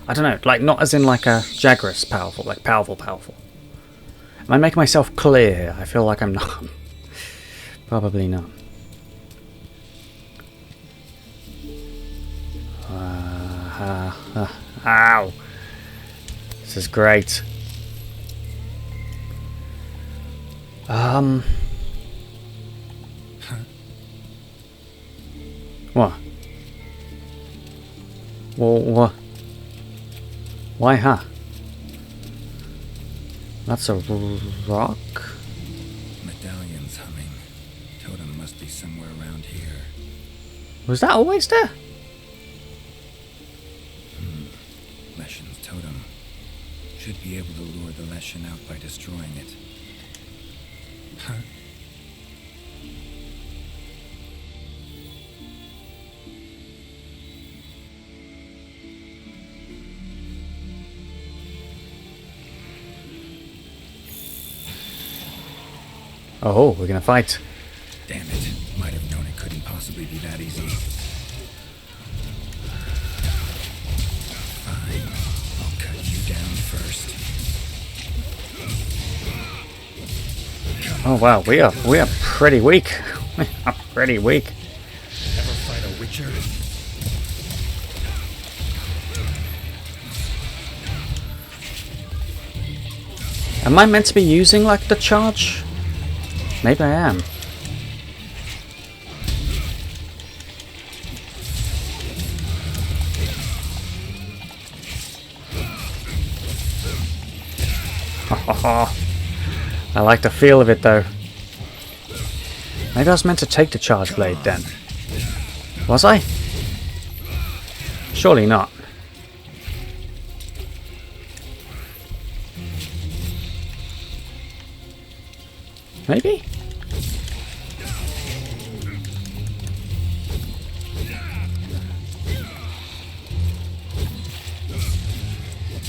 I don't know, like, not as in, like, a Jagras powerful, like, powerful. Am I making myself clear here? I feel like I'm not. Probably not. Ow! This is great. What? Well, what? Why, huh? That's a rock? Medallions humming. Totem must be somewhere around here. Was that always there? Leshen's totem. Should be able to lure the Leshen out by destroying it. Huh? Oh, we're gonna fight. Damn it. Might have known it couldn't possibly be that easy. Fine. I'll cut you down first. Oh wow, we are pretty weak. We are pretty weak. Ever fight a Witcher? Am I meant to be using like the charge? Maybe I am. I like the feel of it though. Maybe I was meant to take the charge blade then. Was I? Surely not. Maybe?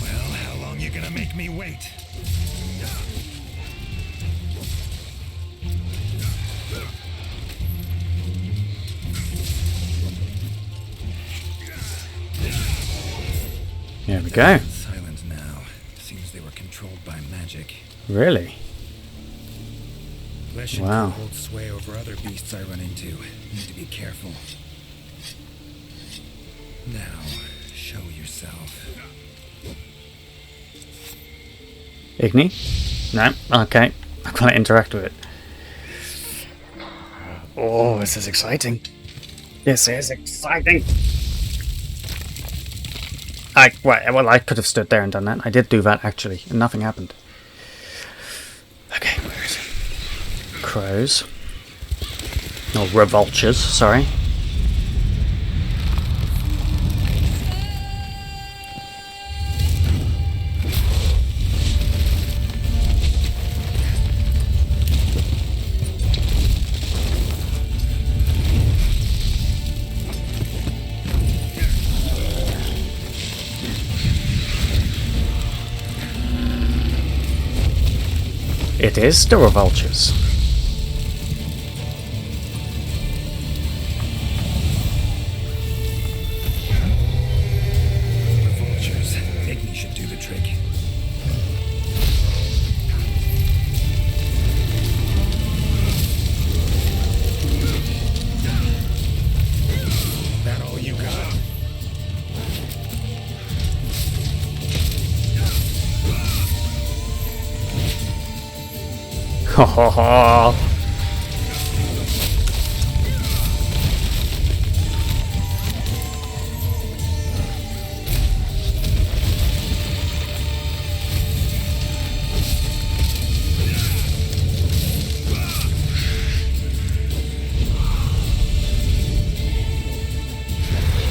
Well, how long you gonna make me wait? we go. Silent now. Seems they were controlled by magic. Really? Leshen Wow. could hold sway over other beasts I run into. Need to be careful. Now, show yourself. Igni? No? Okay. I can't interact with it. Oh, this is exciting. This is exciting. Well, I could have stood there and done that. I did do that, actually, and nothing happened. Okay, where is it? Crows. Or revultures, sorry. It is the revultures. The vultures. Igni should do the trick. That all you got? Ha ha ha.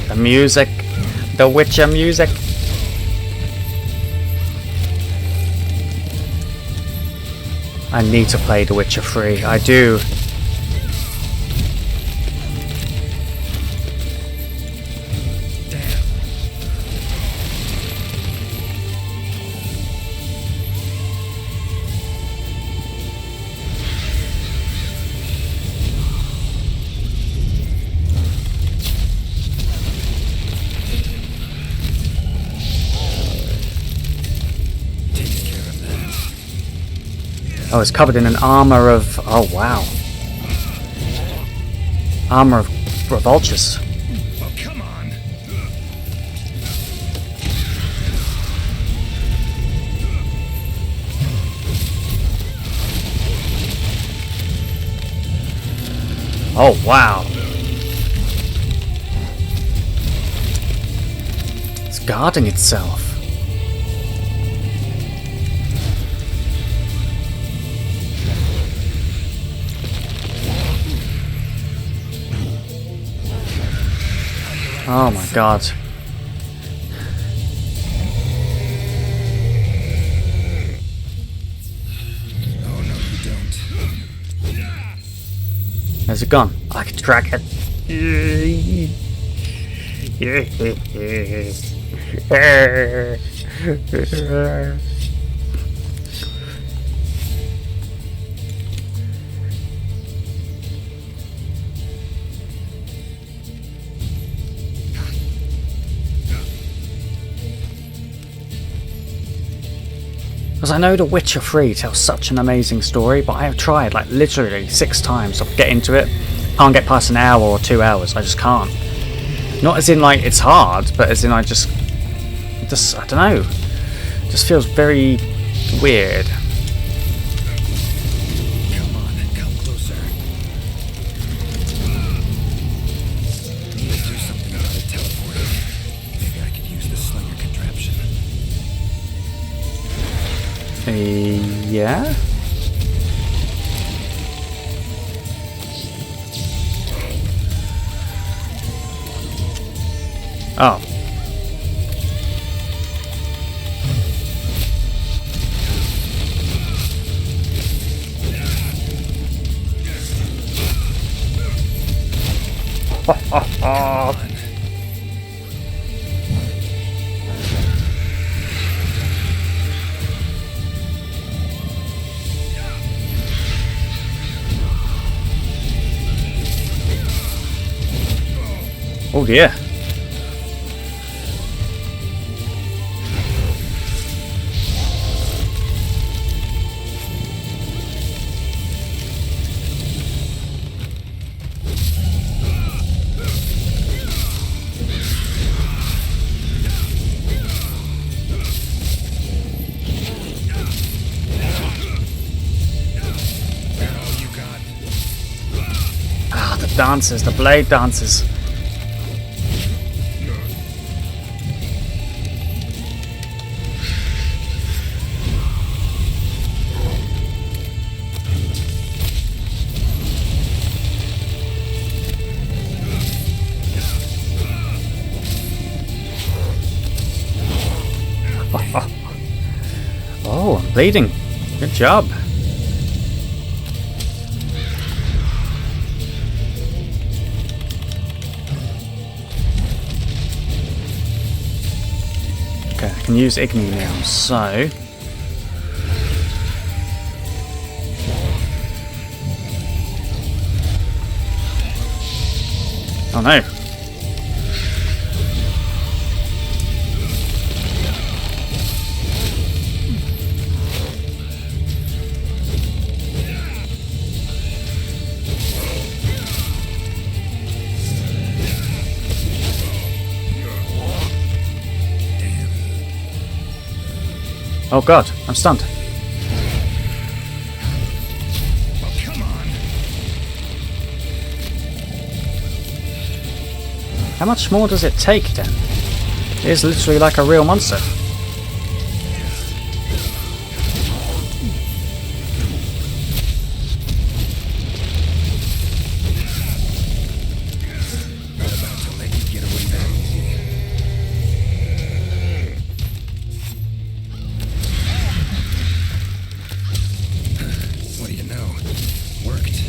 The music, the Witcher music. I need to play The Witcher 3. I do. Damn. Takes care of that. Oh, it's covered in an armor of... Oh, wow. Armor of revultures. Oh, come on. Oh, wow. It's guarding itself. Oh my god. Oh, no, you don't. Where's it gone? I can track it. Because I know The Witcher 3 tells such an amazing story, but I have tried like literally 6 times to get into it. Can't get past an hour or 2 hours. I just can't. Not as in like it's hard, but as in I just I don't know. It just feels very weird. Come on, come closer. Need to do something about it teleporting. Maybe I could use the slinger contraption. Yeah? Oh. Oh dear. dances, the blade dances. Oh, I'm bleeding. Good job. Okay, I can use Igni now, so... Oh no. Oh god, I'm stunned. Oh, come on. How much more does it take then? It is literally like a real monster. Not about to let you get away that easy. What do you know? Worked.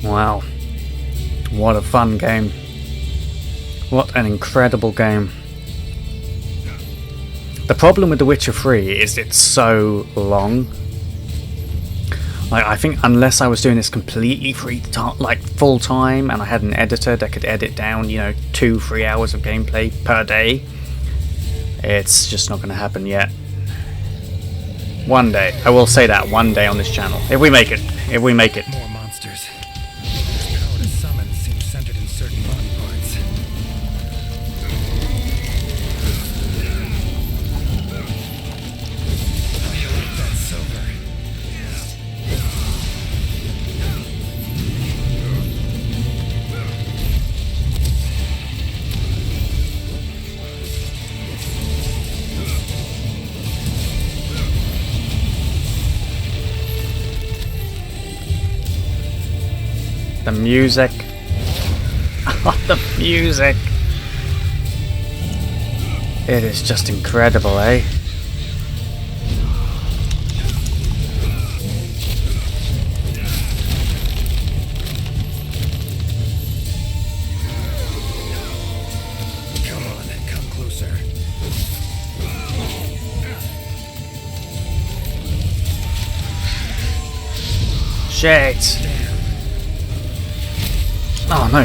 Wow. What a fun game. What an incredible game. The problem with The Witcher 3 is it's so long. Like, I think unless I was doing this completely full time, and I had an editor that could edit down, 2-3 hours of gameplay per day, it's just not going to happen yet. One day. I will say that, one day on this channel. If we make it. If we make it. More monsters. This power to summon seems centered in certain body parts. How do you like that silver? The music. Oh, the music. It is just incredible, eh? Come on, come closer. Shit. Oh no.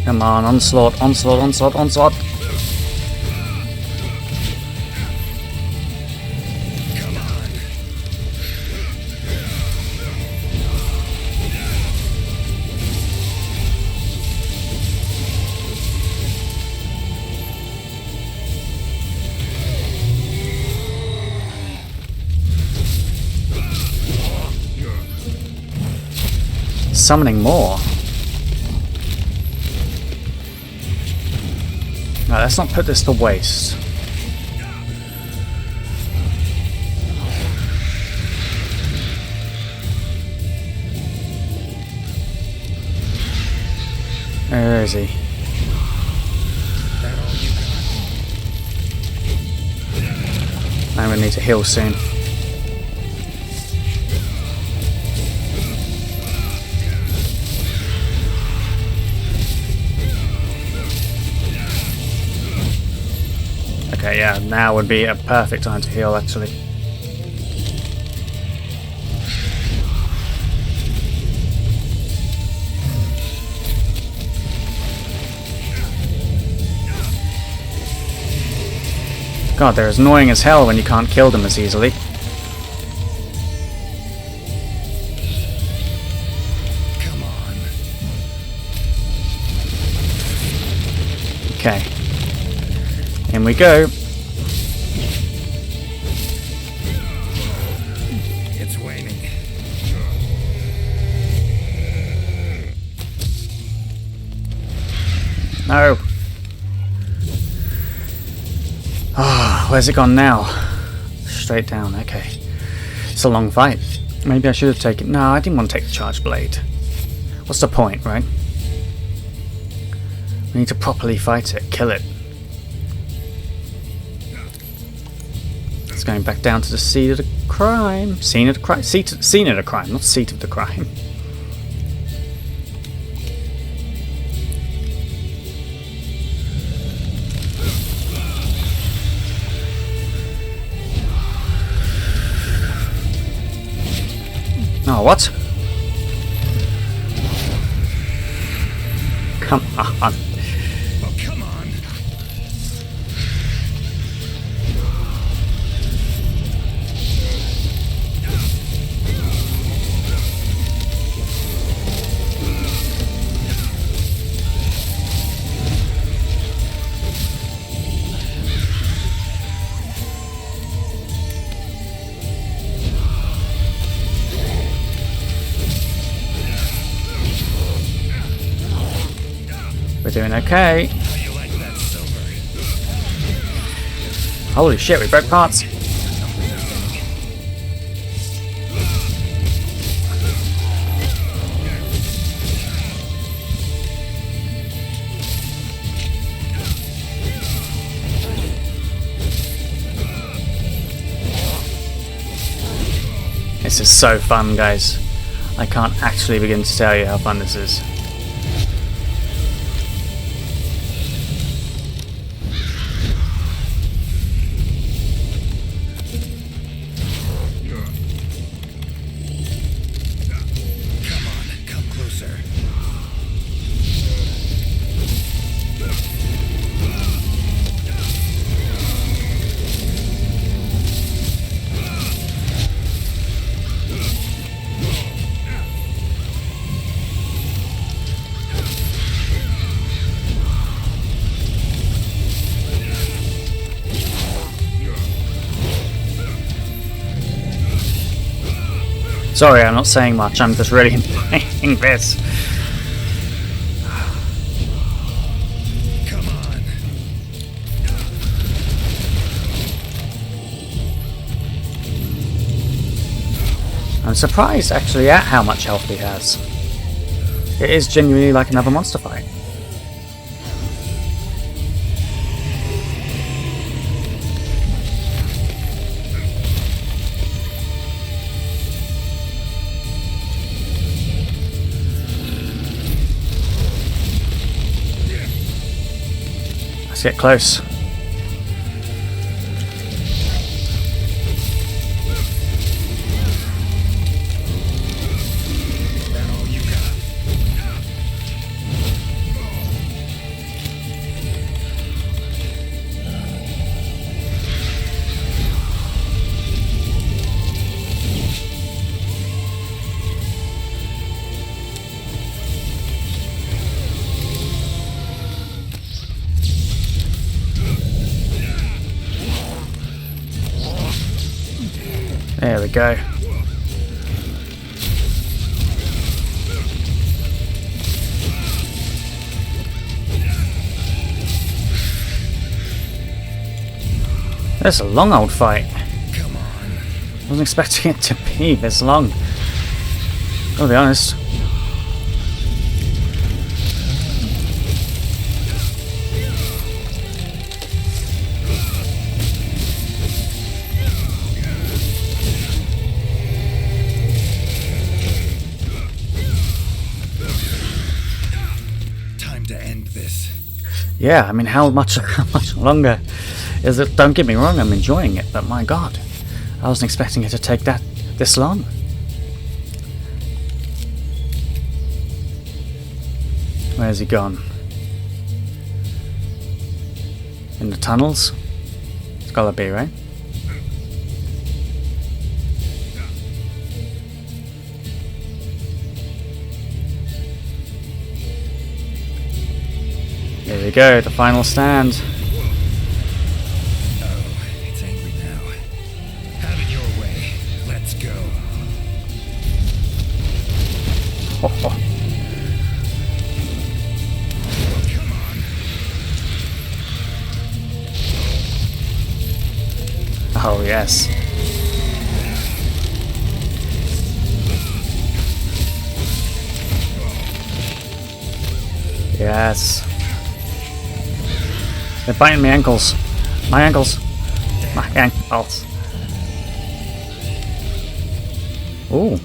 Come on, onslaught, onslaught, onslaught, onslaught. Come on. Summoning more. No, let's not put this to waste. Where is he? That all you got? I'm gonna need to heal soon. Okay. Okay, yeah, now would be a perfect time to heal, actually. God, they're as annoying as hell when you can't kill them as easily. Come on. Okay. In we go. It's waning. No. Ah, where's it gone now? Straight down, okay. It's a long fight. Maybe I should have taken... No, I didn't want to take the charged blade. What's the point, right? We need to properly fight it, kill it. It's going back down to the seat of the crime. Scene of the crime? Scene of the crime, not seat of the crime. Oh, what? Come on. Oh, come on. We're doing okay. How you like that silver? Holy shit, we broke parts. This is so fun, guys. I can't actually begin to tell you how fun this is. Come on, come closer. Sorry, I'm not saying much, I'm just really enjoying this. Come on. I'm surprised actually at how much health he has. It is genuinely like another monster fight. Let's get close. There we go. That's a long old fight. Come on. Wasn't expecting it to be this long. I'll be honest. Yeah, I mean, how much longer is it? Don't get me wrong, I'm enjoying it, but my god, I wasn't expecting it to take this long. Where's he gone? In the tunnels? It's gotta be, right? Here we go, the final stand. Oh, it's angry now. Have it your way. Let's go. Oh, oh. Come on. Oh, yes. Yes. They're biting my ankles. My ankles. My ankles. Ooh.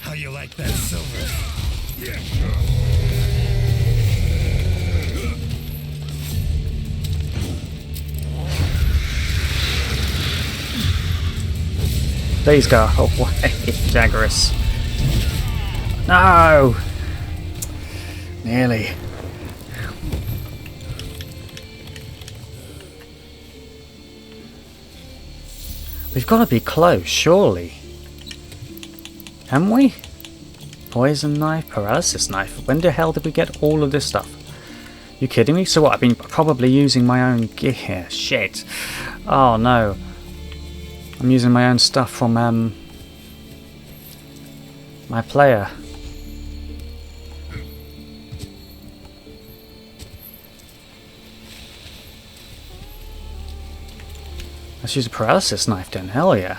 How you like that silver? Please go away, Jaggerus. No! Nearly. We've got to be close, surely. Haven't we? Poison knife, paralysis knife. When the hell did we get all of this stuff? You kidding me? So what? I've been probably using my own gear here. Shit. Oh no. I'm using my own stuff from my player. Let's use a paralysis knife then, hell yeah.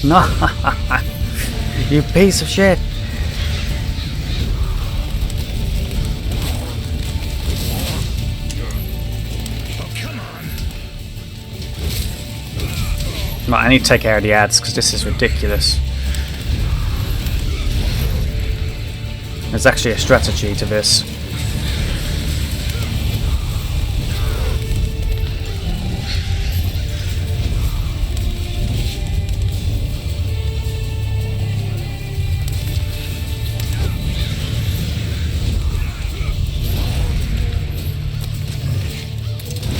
No, you piece of shit. Oh, come on. Right, I need to take care of the ads because this is ridiculous. There's actually a strategy to this.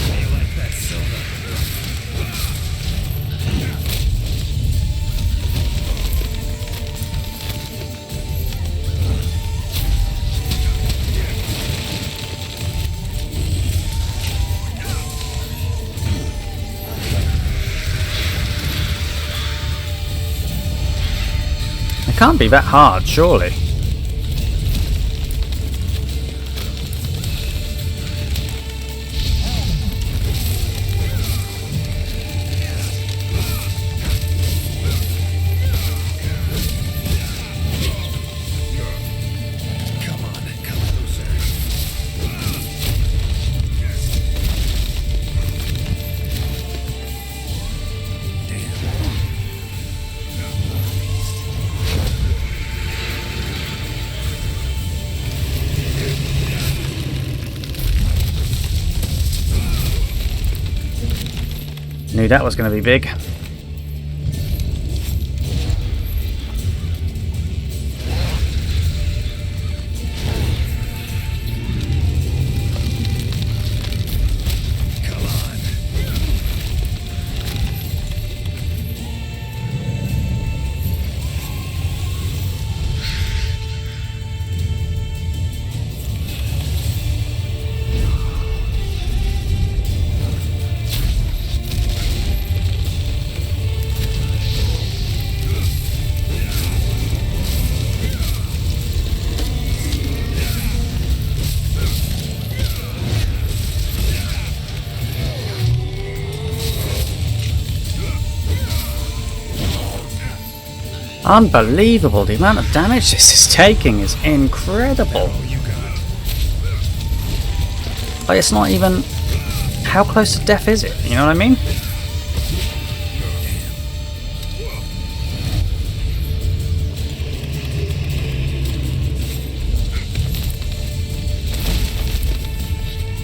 How you like that silver? It can't be that hard, surely. Come on, come closer. Knew that was going to be big. Come on. Unbelievable, the amount of damage this is taking is incredible. Oh, you got it. Like, it's not even How close to death is it? You know what I mean?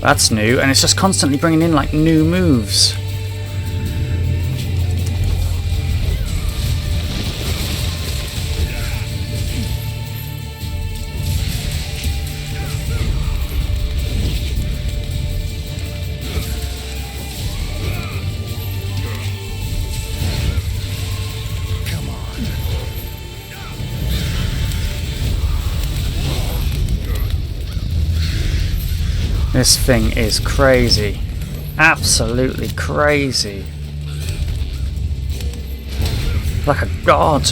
That's new, and it's just constantly bringing in like new moves. This thing is crazy. Absolutely crazy. Like a god.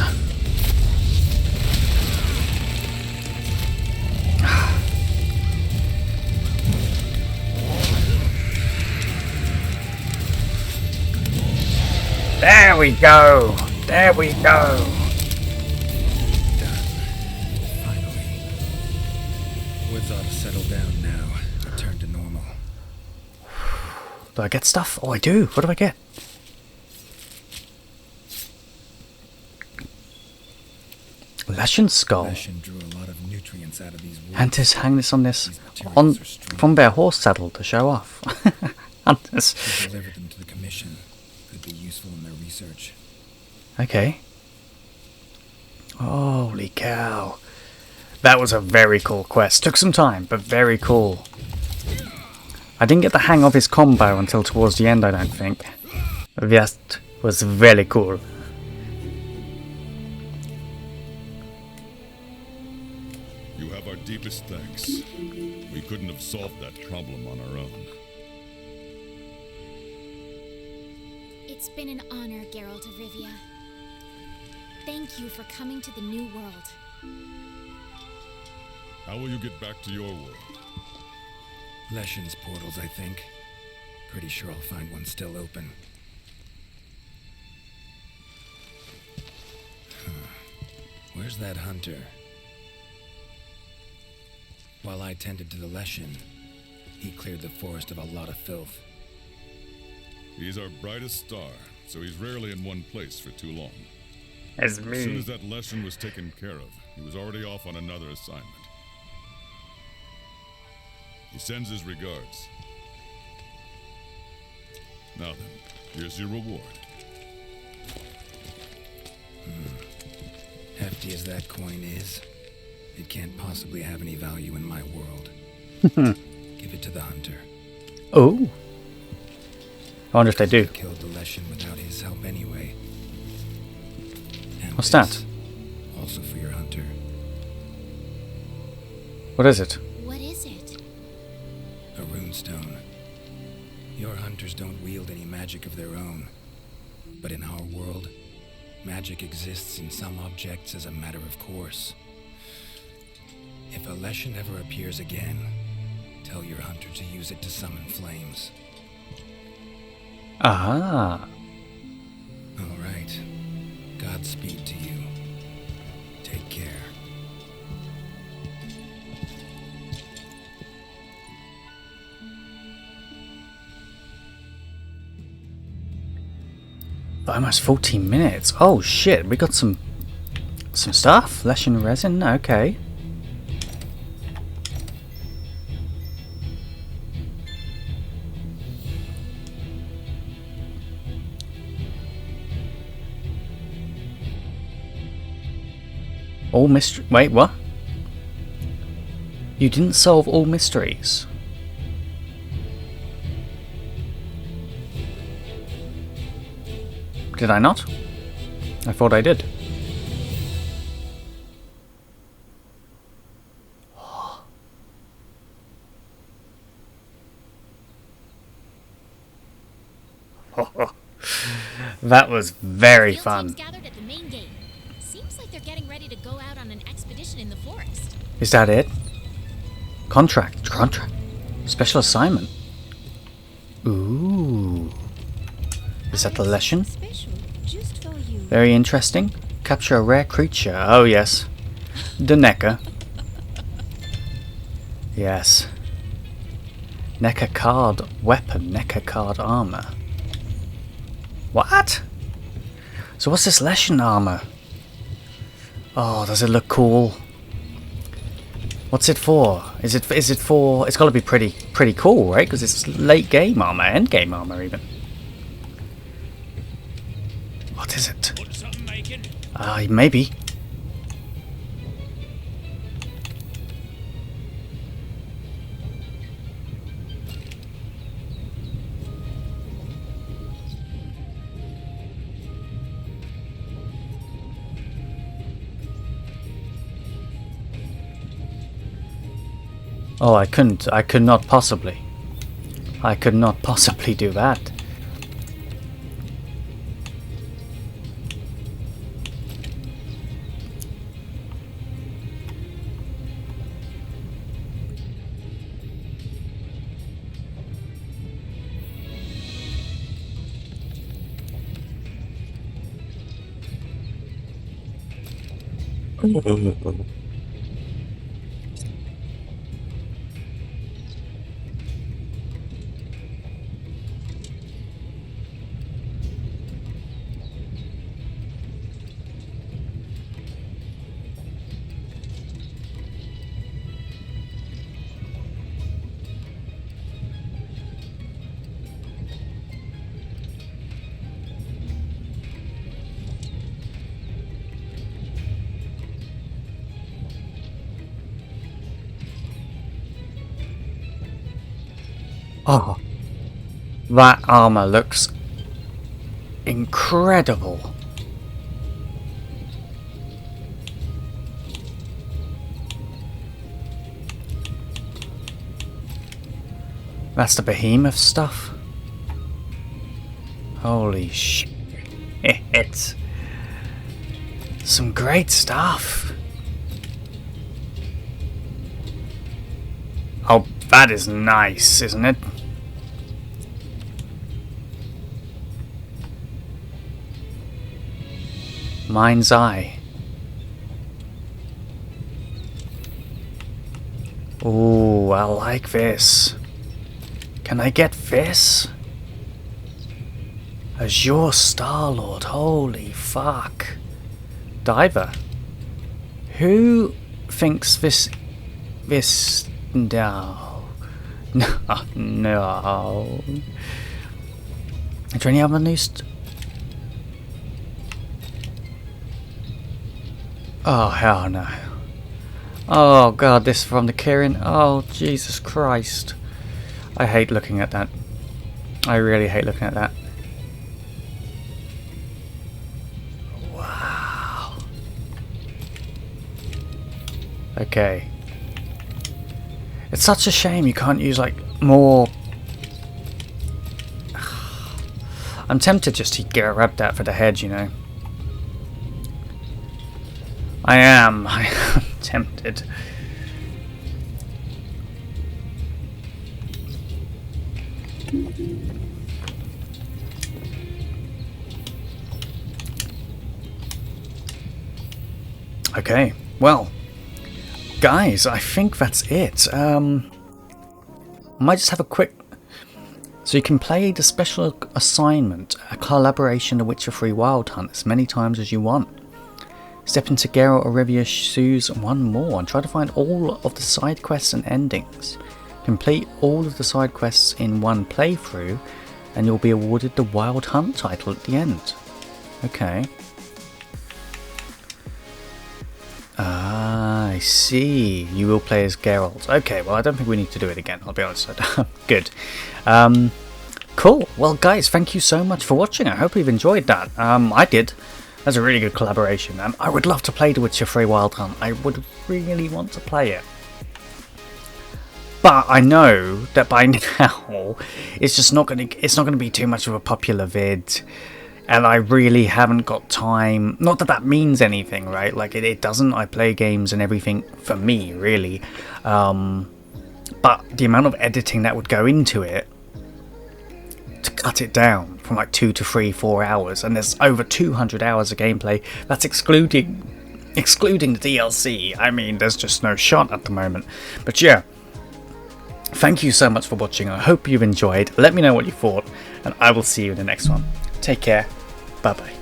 There we go. There we go. Finally. Woods ought to settle down now. Return to normal. Do I get stuff? Oh, I do. What do I get? Leshen skull. Leshen drew a lot of nutrients out of these woods. Hunters hang this on this These materials on are strange. from their horse saddle to show off. Hunters. We delivered them to the commission. Could be useful in their research. Okay. Holy cow. That was a very cool quest. Took some time, but very cool. I didn't get the hang of his combo until towards the end, I don't think. That was very cool. You have our deepest thanks. We couldn't have solved that problem on our own. It's been an honor, Geralt of Rivia. Thank you for coming to the New World. How will you get back to your world? Leshen's portals, I think. Pretty sure I'll find one still open. Where's that hunter? While I tended to the Leshen, he cleared the forest of a lot of filth. He's our brightest star, so he's rarely in one place for too long. As As soon as that Leshen was taken care of, he was already off on another assignment. He sends his regards. Now then, here's your reward. Hefty as that coin is, it can't possibly have any value in my world. Give it to the hunter. Oh. I wonder if they do. Killed the Leshen without his help anyway. And What's this, that? Also for your hunter. What is it? What is it? A runestone. Your hunters don't wield any magic of their own. But in our world, magic exists in some objects as a matter of course. If a Leshen ever appears again, tell your hunter to use it to summon flames. Ah. All right. Godspeed to you. Take care. Almost 14 minutes. Oh shit, we got some stuff. Leshen resin, okay. All mystery. Wait, what? You didn't solve all mysteries. Did I not? I thought I did. That was very Field fun. teams gathered at the main gate. Seems like they're getting ready to go out on an expedition in the forest. Is that it? Contract. Special assignment. Ooh. Is that the Leshen? Special, just for you. Very interesting. Capture a rare creature. Oh yes. The Necker. Yes. Neca card weapon, Neca card armor. What? So what's this Leshen armor? Oh, does it look cool? What's it for? Is it for? It's got to be pretty cool, right? Because it's late game armor, end game armor even. What is it? Maybe. Oh, I could not possibly do that. Oh, that armor looks incredible. That's the Behemoth stuff. Holy shit. Some great stuff. Oh, that is nice, isn't it? Mind's Eye. Ooh, I like this. Can I get this? Azure Star-Lord, holy fuck. Diver. Who thinks this... No. No. Is there any other news? Oh, hell no. Oh god, this is from the Kirin. Oh, Jesus Christ. I hate looking at that. I really hate looking at that. Wow. Okay. It's such a shame you can't use like more... I'm tempted just to grab that for the head, you know. I am tempted. Okay, well, guys, I think that's it. I might just have a quick... So you can play the special assignment, a collaboration of Witcher 3 Wild Hunt as many times as you want. Step into Geralt or Rivia's shoes and one more and try to find all of the side quests and endings. Complete all of the side quests in one playthrough and you'll be awarded the Wild Hunt title at the end. Okay. Ah, I see. You will play as Geralt. Okay, well I don't think we need to do it again, I'll be honest. Good. Cool. Well guys, thank you so much for watching. I hope you've enjoyed that. I did. That's a really good collaboration. I would love to play The Witcher 3 Wild Hunt. I would really want to play it. But I know that by now it's just not going to be too much of a popular vid. And I really haven't got time. Not that that means anything, right? Like it doesn't. I play games and everything for me, really. But the amount of editing that would go into it to cut it down from like 2 to 3, 4 hours, and there's over 200 hours of gameplay. That's excluding the DLC. I mean, there's just no shot at the moment. But yeah, Thank you so much for watching. I hope you've enjoyed. Let me know what you thought, and I will see you in the next one. Take care. Bye bye.